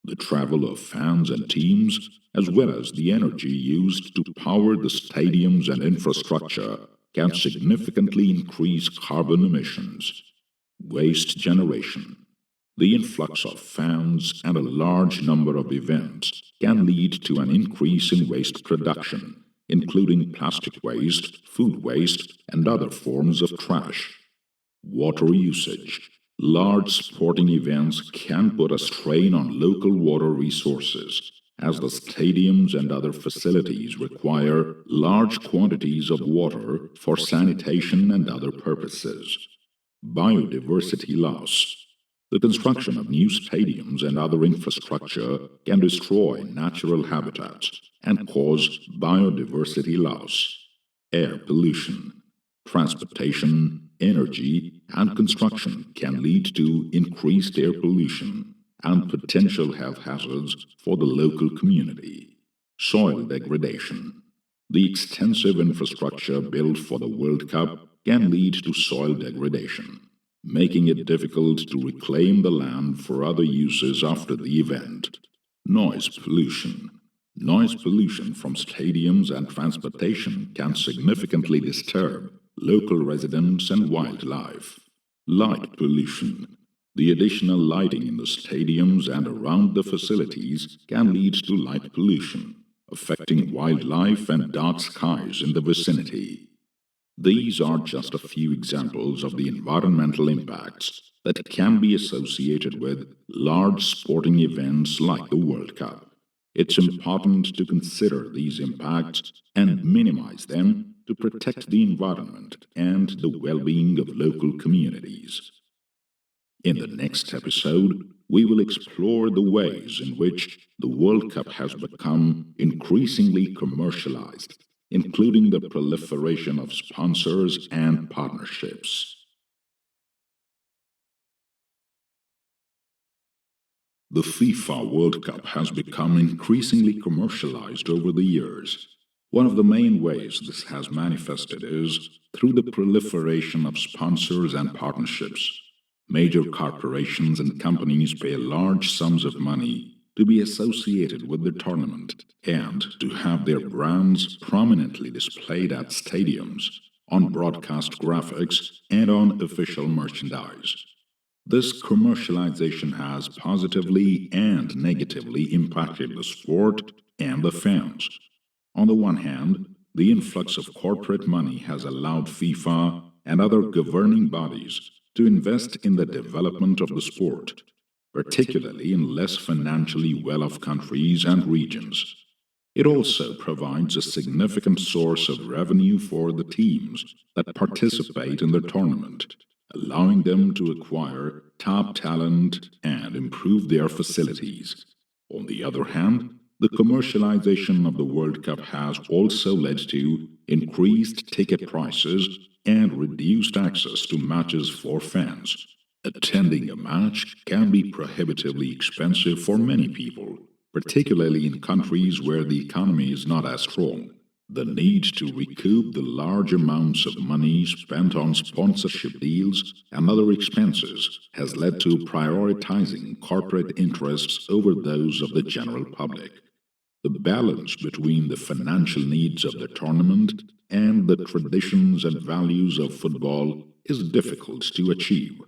the travel of fans and teams, as well as the energy used to power the stadiums and infrastructure can significantly increase carbon emissions. Waste generation. The influx of fans and a large number of events can lead to an increase in waste production, including plastic waste, food waste, and other forms of trash. Water usage. Large sporting events can put a strain on local water resources, as the stadiums and other facilities require large quantities of water for sanitation and other purposes. Biodiversity loss. The construction of new stadiums and other infrastructure can destroy natural habitats and cause biodiversity loss. Air pollution. Transportation, energy, and construction can lead to increased air pollution and potential health hazards for the local community. Soil degradation. The extensive infrastructure built for the World Cup can lead to soil degradation, making it difficult to reclaim the land for other uses after the event. Noise pollution. Noise pollution from stadiums and transportation can significantly disturb local residents and wildlife. Light pollution. The additional lighting in the stadiums and around the facilities can lead to light pollution, affecting wildlife and dark skies in the vicinity. These are just a few examples of the environmental impacts that can be associated with large sporting events like the World Cup. It's important to consider these impacts and minimize them to protect the environment and the well-being of local communities. In the next episode, we will explore the ways in which the World Cup has become increasingly commercialized, including the proliferation of sponsors and partnerships. The FIFA World Cup has become increasingly commercialized over the years. One of the main ways this has manifested is through the proliferation of sponsors and partnerships. Major corporations and companies pay large sums of money to be associated with the tournament and to have their brands prominently displayed at stadiums, on broadcast graphics, and on official merchandise. This commercialization has positively and negatively impacted the sport and the fans. On the one hand, the influx of corporate money has allowed FIFA and other governing bodies to invest in the development of the sport, particularly in less financially well-off countries and regions. It also provides a significant source of revenue for the teams that participate in the tournament, allowing them to acquire top talent and improve their facilities. On the other hand, the commercialization of the World Cup has also led to increased ticket prices and reduced access to matches for fans. Attending a match can be prohibitively expensive for many people, particularly in countries where the economy is not as strong. The need to recoup the large amounts of money spent on sponsorship deals and other expenses has led to prioritizing corporate interests over those of the general public. The balance between the financial needs of the tournament and the traditions and values of football is difficult to achieve.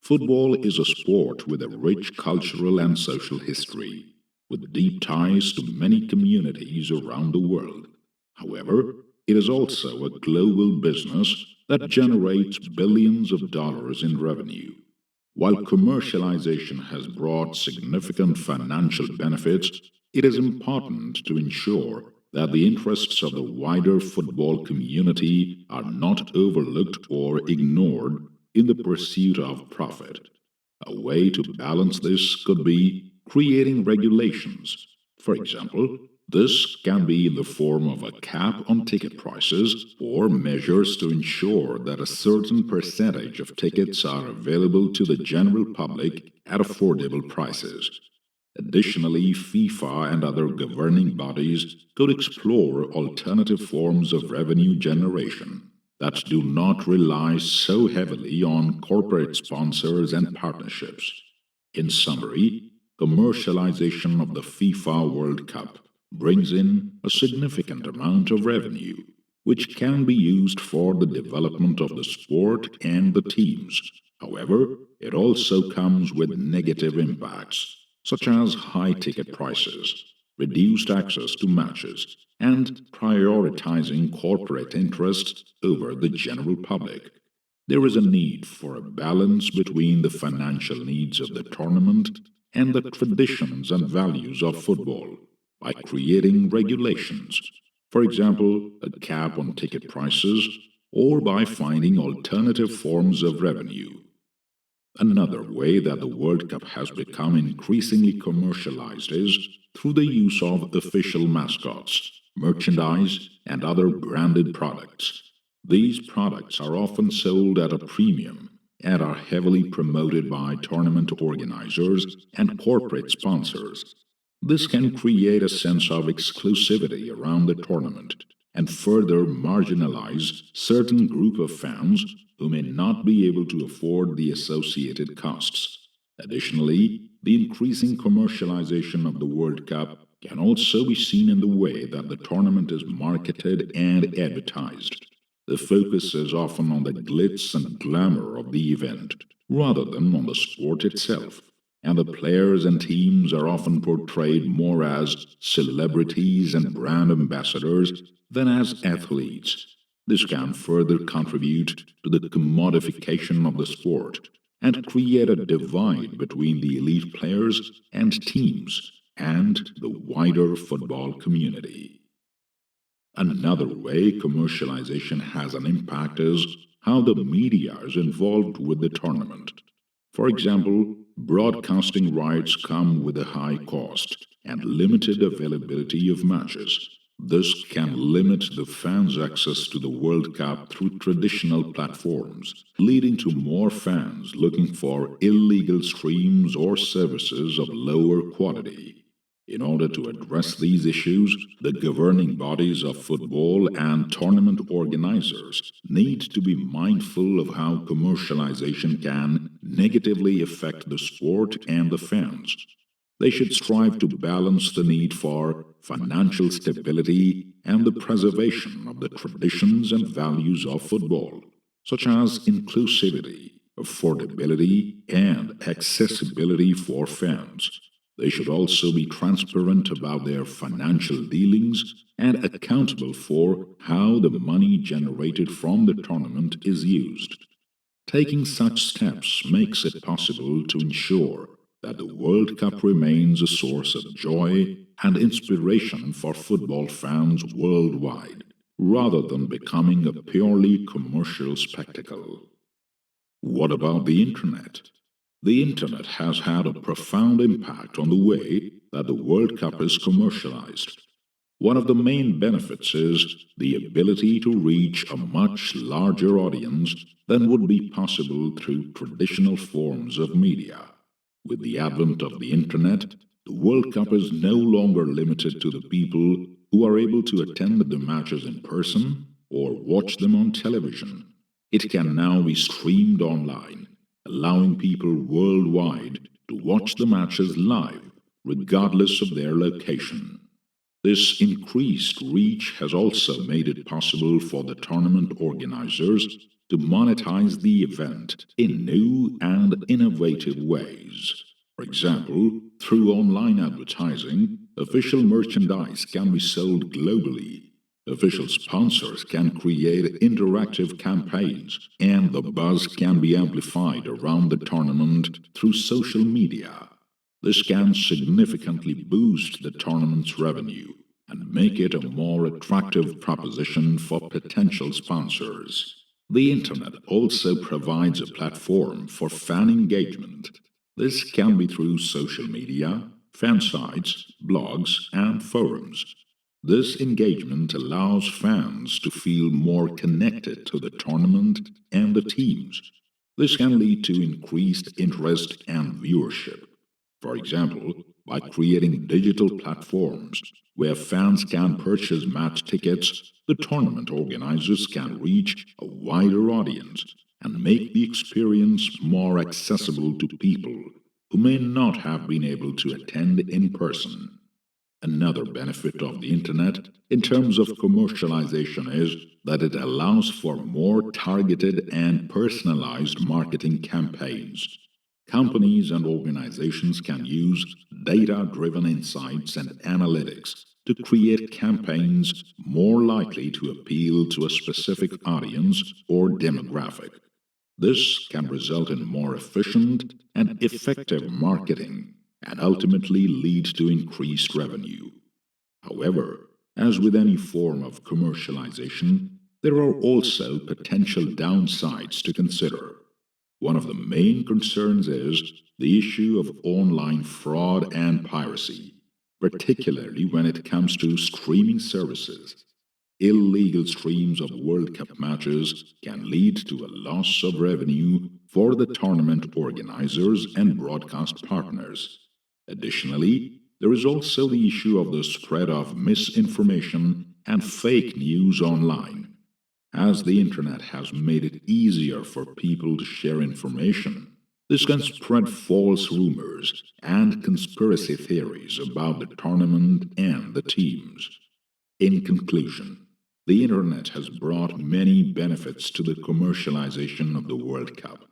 Football is a sport with a rich cultural and social history, with deep ties to many communities around the world. However, it is also a global business that generates billions of dollars in revenue. While commercialization has brought significant financial benefits, it is important to ensure that the interests of the wider football community are not overlooked or ignored in the pursuit of profit. A way to balance this could be creating regulations. For example, this can be in the form of a cap on ticket prices or measures to ensure that a certain percentage of tickets are available to the general public at affordable prices. Additionally, FIFA and other governing bodies could explore alternative forms of revenue generation that do not rely so heavily on corporate sponsors and partnerships. In summary, commercialization of the FIFA World Cup brings in a significant amount of revenue, which can be used for the development of the sport and the teams. However, it also comes with negative impacts, such as high ticket prices, reduced access to matches, and prioritizing corporate interests over the general public. There is a need for a balance between the financial needs of the tournament and the traditions and values of football by creating regulations, for example, a cap on ticket prices, or by finding alternative forms of revenue. Another way that the World Cup has become increasingly commercialized is through the use of official mascots, merchandise, and other branded products. These products are often sold at a premium and are heavily promoted by tournament organizers and corporate sponsors. This can create a sense of exclusivity around the tournament and further marginalize certain group of fans who may not be able to afford the associated costs. Additionally, the increasing commercialization of the World Cup can also be seen in the way that the tournament is marketed and advertised. The focus is often on the glitz and glamour of the event, rather than on the sport itself, and the players and teams are often portrayed more as celebrities and brand ambassadors than as athletes. This can further contribute to the commodification of the sport and create a divide between the elite players and teams and the wider football community. Another way commercialization has an impact is how the media is involved with the tournament. For example, broadcasting rights come with a high cost and limited availability of matches. This can limit the fans' access to the World Cup through traditional platforms, leading to more fans looking for illegal streams or services of lower quality. In order to address these issues, the governing bodies of football and tournament organizers need to be mindful of how commercialization can negatively affect the sport and the fans. They should strive to balance the need for financial stability and the preservation of the traditions and values of football, such as inclusivity, affordability, and accessibility for fans. They should also be transparent about their financial dealings and accountable for how the money generated from the tournament is used. Taking such steps makes it possible to ensure that the World Cup remains a source of joy and inspiration for football fans worldwide, rather than becoming a purely commercial spectacle. What about the Internet? The Internet has had a profound impact on the way that the World Cup is commercialized. One of the main benefits is the ability to reach a much larger audience than would be possible through traditional forms of media. With the advent of the Internet, The World Cup is no longer limited to the people who are able to attend the matches in person or watch them on television. It can now be streamed online, allowing people worldwide to watch the matches live, regardless of their location. This increased reach has also made it possible for the tournament organizers to monetize the event in new and innovative ways. For example, through online advertising, official merchandise can be sold globally. Official sponsors can create interactive campaigns, and the buzz can be amplified around the tournament through social media. This can significantly boost the tournament's revenue and make it a more attractive proposition for potential sponsors. The Internet also provides a platform for fan engagement. This can be through social media, fan sites, blogs, and forums. This engagement allows fans to feel more connected to the tournament and the teams. This can lead to increased interest and viewership. For example, by creating digital platforms where fans can purchase match tickets, the tournament organizers can reach a wider audience and make the experience more accessible to people who may not have been able to attend in person. Another benefit of the Internet in terms of commercialization is that it allows for more targeted and personalized marketing campaigns. Companies and organizations can use data-driven insights and analytics to create campaigns more likely to appeal to a specific audience or demographic. This can result in more efficient and effective marketing and ultimately lead to increased revenue. However, as with any form of commercialization, there are also potential downsides to consider. One of the main concerns is the issue of online fraud and piracy, particularly when it comes to streaming services. Illegal streams of World Cup matches can lead to a loss of revenue for the tournament organizers and broadcast partners. Additionally, there is also the issue of the spread of misinformation and fake news online. As the Internet has made it easier for people to share information, this can spread false rumors and conspiracy theories about the tournament and the teams. In conclusion, the Internet has brought many benefits to the commercialization of the World Cup.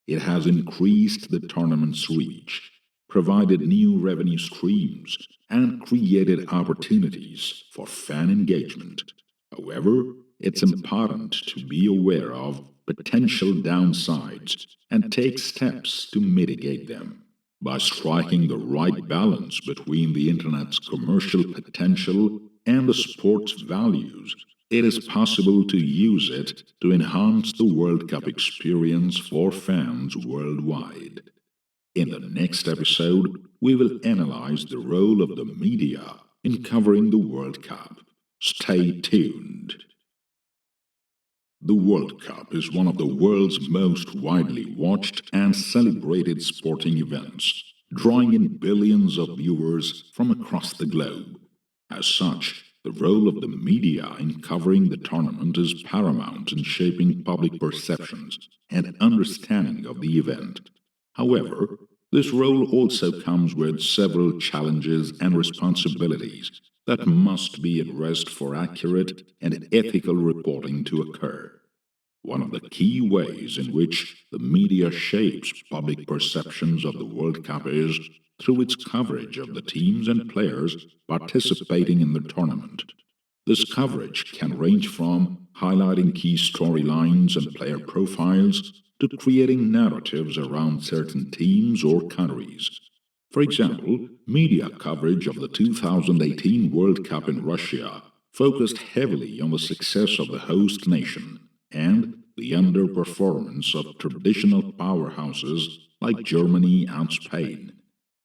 It has increased the tournament's reach, provided new revenue streams, and created opportunities for fan engagement. However, it's important to be aware of potential downsides and take steps to mitigate them. By striking the right balance between the Internet's commercial potential and the sport's values, it is possible to use it to enhance the World Cup experience for fans worldwide. In the next episode, we will analyze the role of the media in covering the World Cup. Stay tuned. The World Cup is one of the world's most widely watched and celebrated sporting events, drawing in billions of viewers from across the globe. As such, the role of the media in covering the tournament is paramount in shaping public perceptions and understanding of the event. However, this role also comes with several challenges and responsibilities that must be addressed for accurate and ethical reporting to occur. One of the key ways in which the media shapes public perceptions of the World Cup is through its coverage of the teams and players participating in the tournament. This coverage can range from highlighting key storylines and player profiles to creating narratives around certain teams or countries. For example, media coverage of the 2018 World Cup in Russia focused heavily on the success of the host nation and the underperformance of traditional powerhouses like Germany and Spain.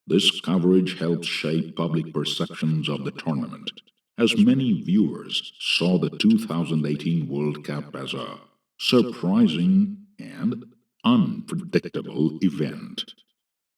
This coverage helped shape public perceptions of the tournament, as many viewers saw the 2018 World Cup as a surprising and unpredictable event.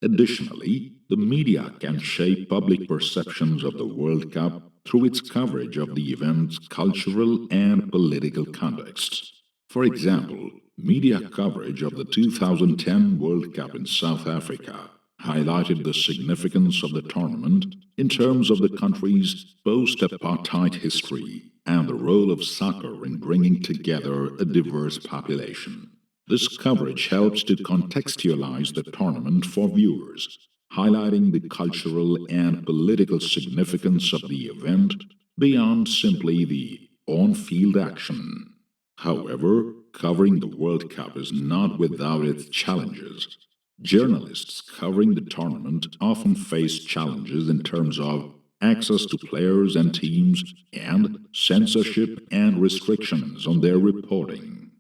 Additionally, the media can shape public perceptions of the World Cup through its coverage of the event's cultural and political contexts. For example, media coverage of the 2010 World Cup in South Africa highlighted the significance of the tournament in terms of the country's post-apartheid history and the role of soccer in bringing together a diverse population. This coverage helps to contextualize the tournament for viewers, highlighting the cultural and political significance of the event beyond simply the on-field action. However, covering the World Cup is not without its challenges. Journalists covering the tournament often face challenges in terms of access to players and teams and censorship and restrictions on their reporting.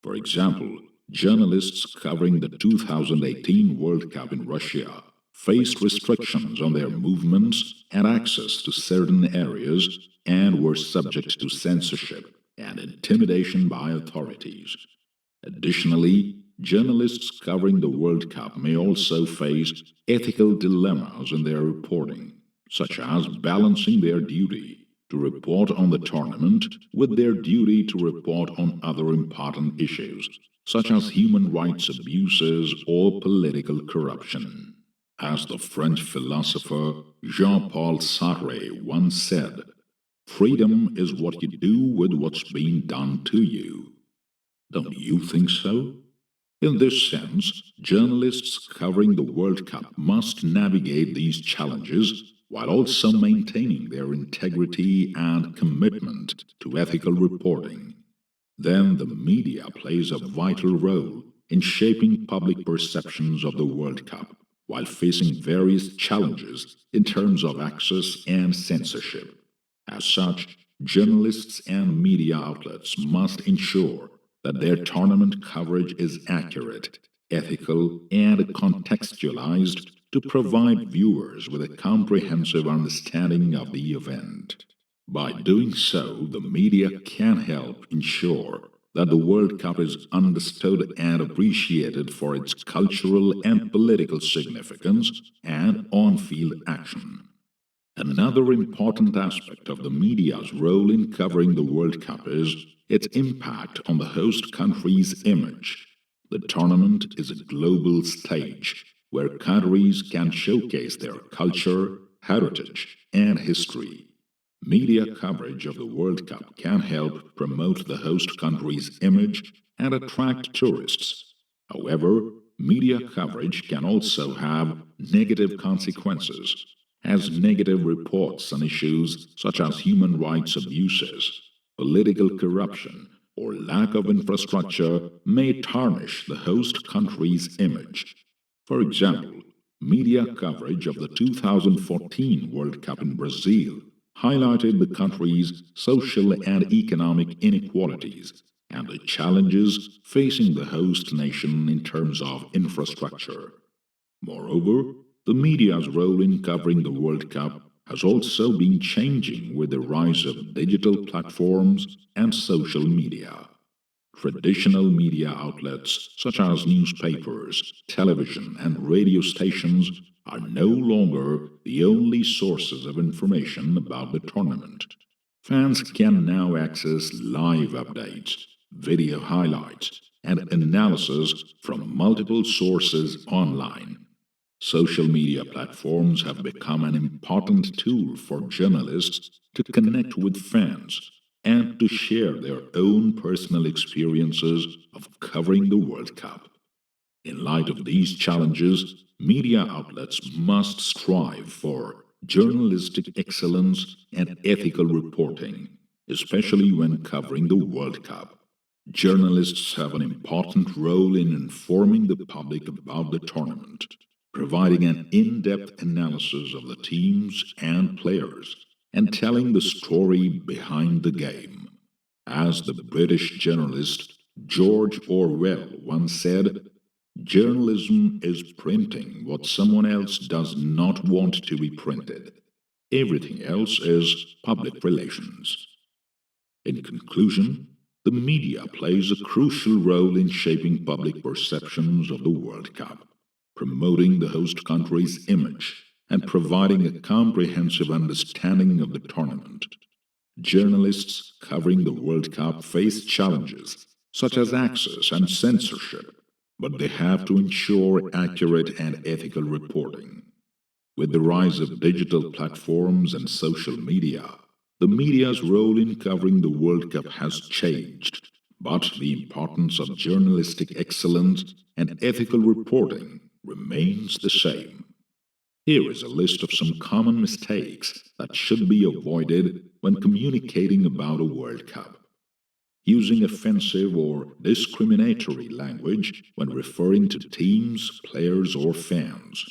For example, journalists covering the 2018 World Cup in Russia faced restrictions on their movements and access to certain areas and were subject to censorship and intimidation by authorities. Additionally, journalists covering the World Cup may also face ethical dilemmas in their reporting, such as balancing their duty to report on the tournament with their duty to report on other important issues, such as human rights abuses or political corruption. As the French philosopher Jean-Paul Sartre once said, "Freedom is what you do with what's being done to you." Don't you think so? In this sense, journalists covering the World Cup must navigate these challenges while also maintaining their integrity and commitment to ethical reporting. Then the media plays a vital role in shaping public perceptions of the World Cup while facing various challenges in terms of access and censorship. As such, journalists and media outlets must ensure that their tournament coverage is accurate, ethical, and contextualized to provide viewers with a comprehensive understanding of the event. By doing so, the media can help ensure that the World Cup is understood and appreciated for its cultural and political significance and on-field action. Another important aspect of the media's role in covering the World Cup is its impact on the host country's image. The tournament is a global stage where countries can showcase their culture, heritage, and history. Media coverage of the World Cup can help promote the host country's image and attract tourists. However, media coverage can also have negative consequences, as negative reports on issues such as human rights abuses, political corruption, or lack of infrastructure may tarnish the host country's image. For example, media coverage of the 2014 World Cup in Brazil highlighted the country's social and economic inequalities and the challenges facing the host nation in terms of infrastructure. Moreover, the media's role in covering the World Cup has also been changing with the rise of digital platforms and social media. Traditional media outlets such as newspapers, television, and radio stations are no longer the only sources of information about the tournament. Fans can now access live updates, video highlights, and analysis from multiple sources online. Social media platforms have become an important tool for journalists to connect with fans and to share their own personal experiences of covering the World Cup. In light of these challenges, media outlets must strive for journalistic excellence and ethical reporting, especially when covering the World Cup. Journalists have an important role in informing the public about the tournament, providing an in-depth analysis of the teams and players, and telling the story behind the game. As the British journalist George Orwell once said, "Journalism is printing what someone else does not want to be printed. Everything else is public relations." In conclusion, the media plays a crucial role in shaping public perceptions of the World Cup. promoting the host country's image, and providing a comprehensive understanding of the tournament. Journalists covering the World Cup face challenges such as access and censorship, but they have to ensure accurate and ethical reporting. With the rise of digital platforms and social media, the media's role in covering the World Cup has changed, but the importance of journalistic excellence and ethical reporting remains the same. Here is a list of some common mistakes that should be avoided when communicating about a World Cup. Using offensive or discriminatory language when referring to teams, players, or fans.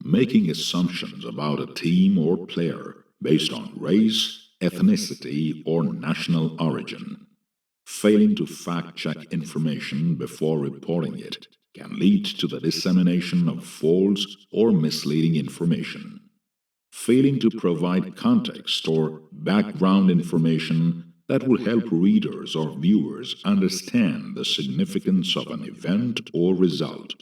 Making assumptions about a team or player based on race, ethnicity, or national origin. Failing to fact-check information before reporting it can lead to the dissemination of false or misleading information. Failing to provide context or background information that will help readers or viewers understand the significance of an event or result.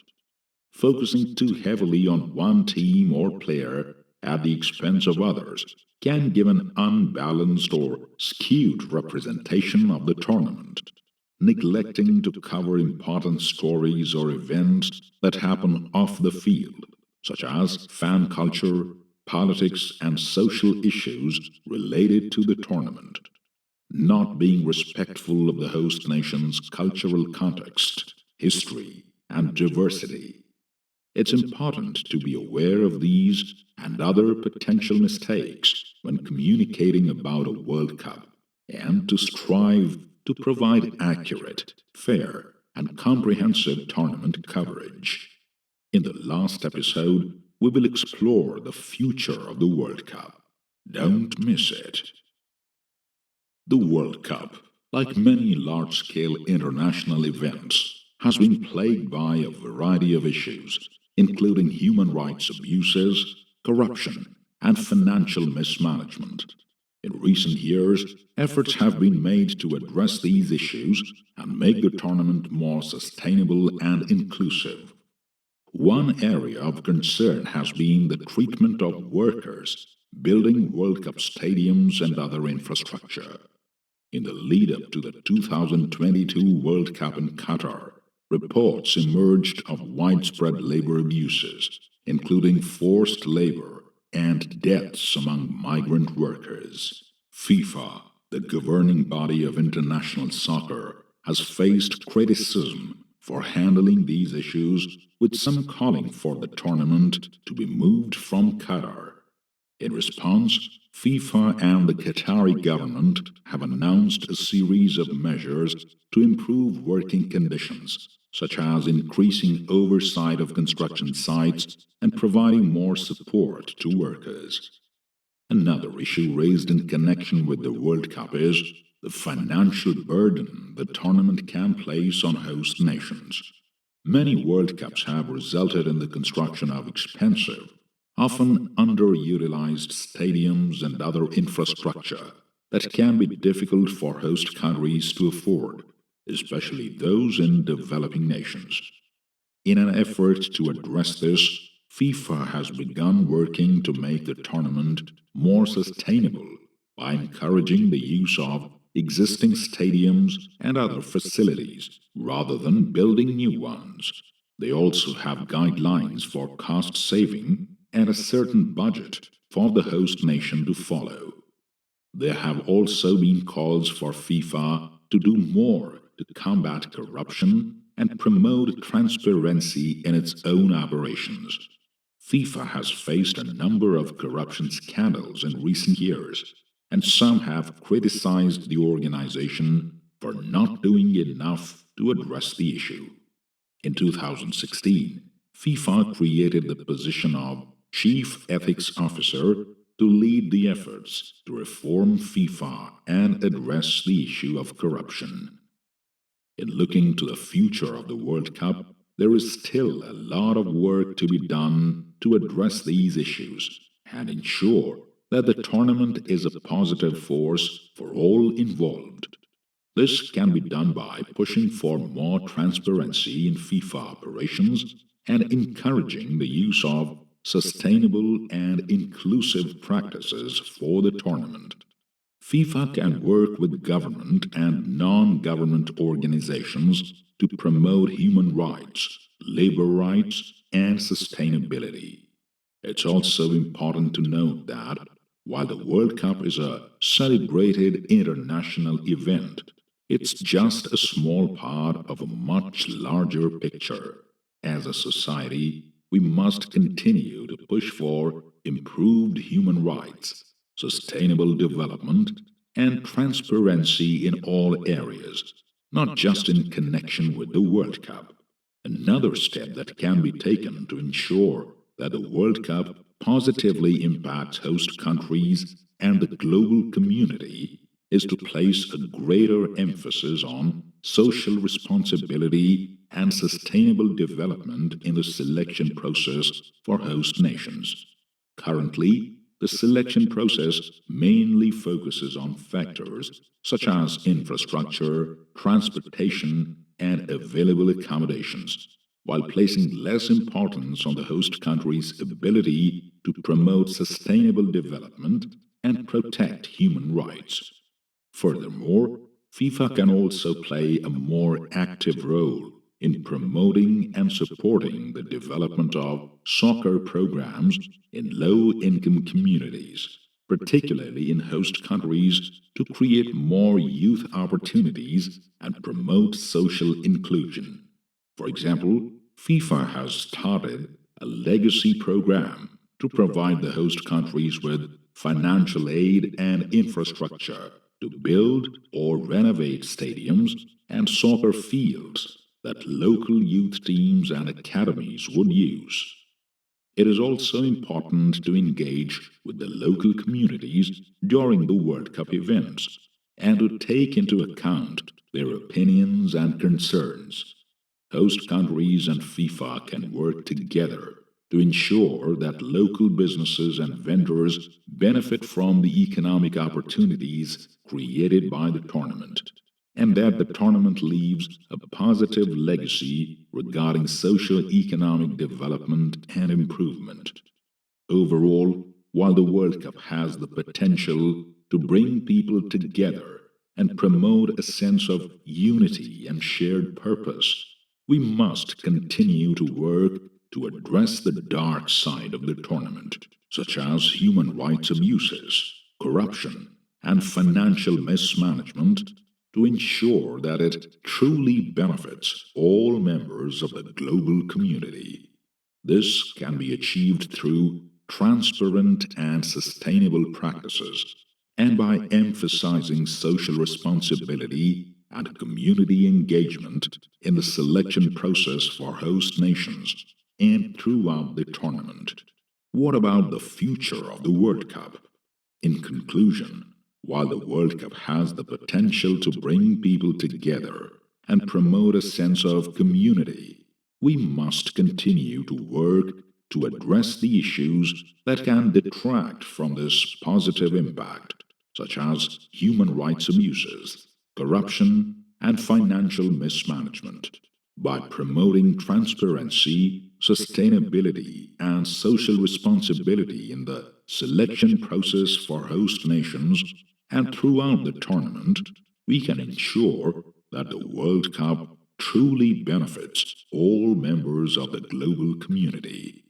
Focusing too heavily on one team or player at the expense of others can give an unbalanced or skewed representation of the tournament. Neglecting to cover important stories or events that happen off the field, such as fan culture, politics, and social issues related to the tournament. Not being respectful of the host nation's cultural context, history, and diversity. It's important to be aware of these and other potential mistakes when communicating about a World Cup, and to strive to provide accurate, fair, and comprehensive tournament coverage. In the last episode, we will explore the future of the World Cup. Don't miss it. The World Cup, like many large-scale international events, has been plagued by a variety of issues, including human rights abuses, corruption, and financial mismanagement. In recent years, efforts have been made to address these issues and make the tournament more sustainable and inclusive. One area of concern has been the treatment of workers building World Cup stadiums and other infrastructure. In the lead-up to the 2022 World Cup in Qatar, reports emerged of widespread labor abuses, including forced labor and deaths among migrant workers. FIFA, the governing body of international soccer, has faced criticism for handling these issues, with some calling for the tournament to be moved from Qatar. In response, FIFA and the Qatari government have announced a series of measures to improve working conditions, such as increasing oversight of construction sites and providing more support to workers. Another issue raised in connection with the World Cup is the financial burden the tournament can place on host nations. Many World Cups have resulted in the construction of expensive, often underutilized stadiums and other infrastructure that can be difficult for host countries to afford, especially those in developing nations. In an effort to address this, FIFA has begun working to make the tournament more sustainable by encouraging the use of existing stadiums and other facilities rather than building new ones. They also have guidelines for cost saving and a certain budget for the host nation to follow. There have also been calls for FIFA to do more to combat corruption and promote transparency in its own operations. FIFA has faced a number of corruption scandals in recent years, and some have criticized the organization for not doing enough to address the issue. In 2016, FIFA created the position of Chief Ethics Officer to lead the efforts to reform FIFA and address the issue of corruption. In looking to the future of the World Cup, there is still a lot of work to be done to address these issues and ensure that the tournament is a positive force for all involved. This can be done by pushing for more transparency in FIFA operations and encouraging the use of sustainable and inclusive practices for the tournament. FIFA can work with government and non-government organizations to promote human rights, labor rights, and sustainability. It's also important to note that while the World Cup is a celebrated international event, it's just a small part of a much larger picture. As a society, we must continue to push for improved human rights, sustainable development, and transparency in all areas, not just in connection with the World Cup. Another step that can be taken to ensure that the World Cup positively impacts host countries and the global community is to place a greater emphasis on social responsibility and sustainable development in the selection process for host nations. Currently, the selection process mainly focuses on factors such as infrastructure, transportation, and available accommodations, while placing less importance on the host country's ability to promote sustainable development and protect human rights. Furthermore, FIFA can also play a more active role in promoting and supporting the development of soccer programs in low-income communities, particularly in host countries, to create more youth opportunities and promote social inclusion. For example, FIFA has started a legacy program to provide the host countries with financial aid and infrastructure to build or renovate stadiums and soccer fields that local youth teams and academies would use. It is also important to engage with the local communities during the World Cup events and to take into account their opinions and concerns. Host countries and FIFA can work together to ensure that local businesses and vendors benefit from the economic opportunities created by the tournament, and that the tournament leaves a positive legacy regarding socio-economic development and improvement. Overall, while the World Cup has the potential to bring people together and promote a sense of unity and shared purpose, we must continue to work to address the dark side of the tournament, such as human rights abuses, corruption, and financial mismanagement, to ensure that it truly benefits all members of the global community. This can be achieved through transparent and sustainable practices, and by emphasizing social responsibility and community engagement in the selection process for host nations and throughout the tournament. What about the future of the World Cup? In conclusion, while the World Cup has the potential to bring people together and promote a sense of community, we must continue to work to address the issues that can detract from this positive impact, such as human rights abuses, corruption, and financial mismanagement. By promoting transparency, sustainability, and social responsibility in the selection process for host nations and throughout the tournament, we can ensure that the World Cup truly benefits all members of the global community.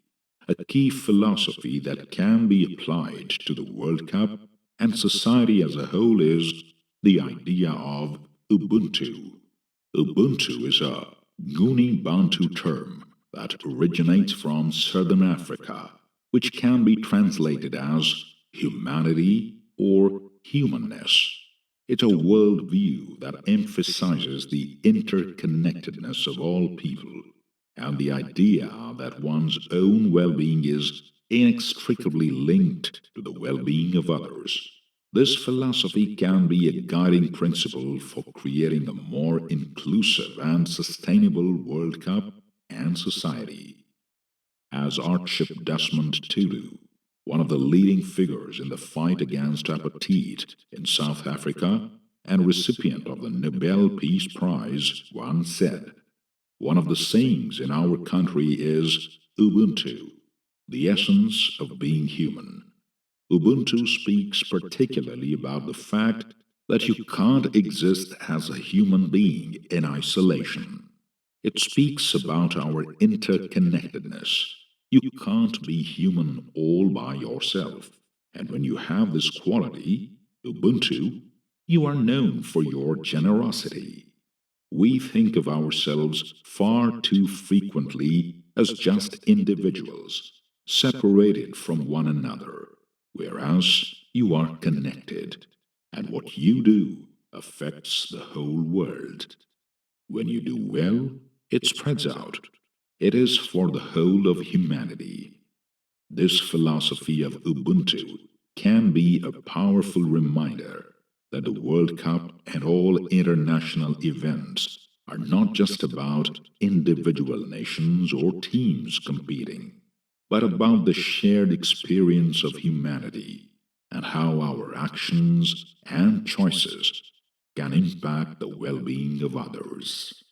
A key philosophy that can be applied to the World Cup and society as a whole is the idea of Ubuntu. Ubuntu is a Nguni Bantu term that originates from Southern Africa, which can be translated as humanity or humanness. It's a worldview that emphasizes the interconnectedness of all people and the idea that one's own well-being is inextricably linked to the well-being of others. This philosophy can be a guiding principle for creating a more inclusive and sustainable World Cup and society. As Archbishop Desmond Tutu, one of the leading figures in the fight against apartheid in South Africa and recipient of the Nobel Peace Prize, once said, One of the sayings in our country is Ubuntu, the essence of being human. Ubuntu speaks particularly about the fact that you can't exist as a human being in isolation. It speaks about our interconnectedness. You can't be human all by yourself. And when you have this quality, Ubuntu, you are known for your generosity. We think of ourselves far too frequently as just individuals, separated from one another, whereas you are connected, and what you do affects the whole world. When you do well, it spreads out. It is for the whole of humanity. This philosophy of Ubuntu can be a powerful reminder that the World Cup and all international events are not just about individual nations or teams competing, but about the shared experience of humanity and how our actions and choices can impact the well-being of others.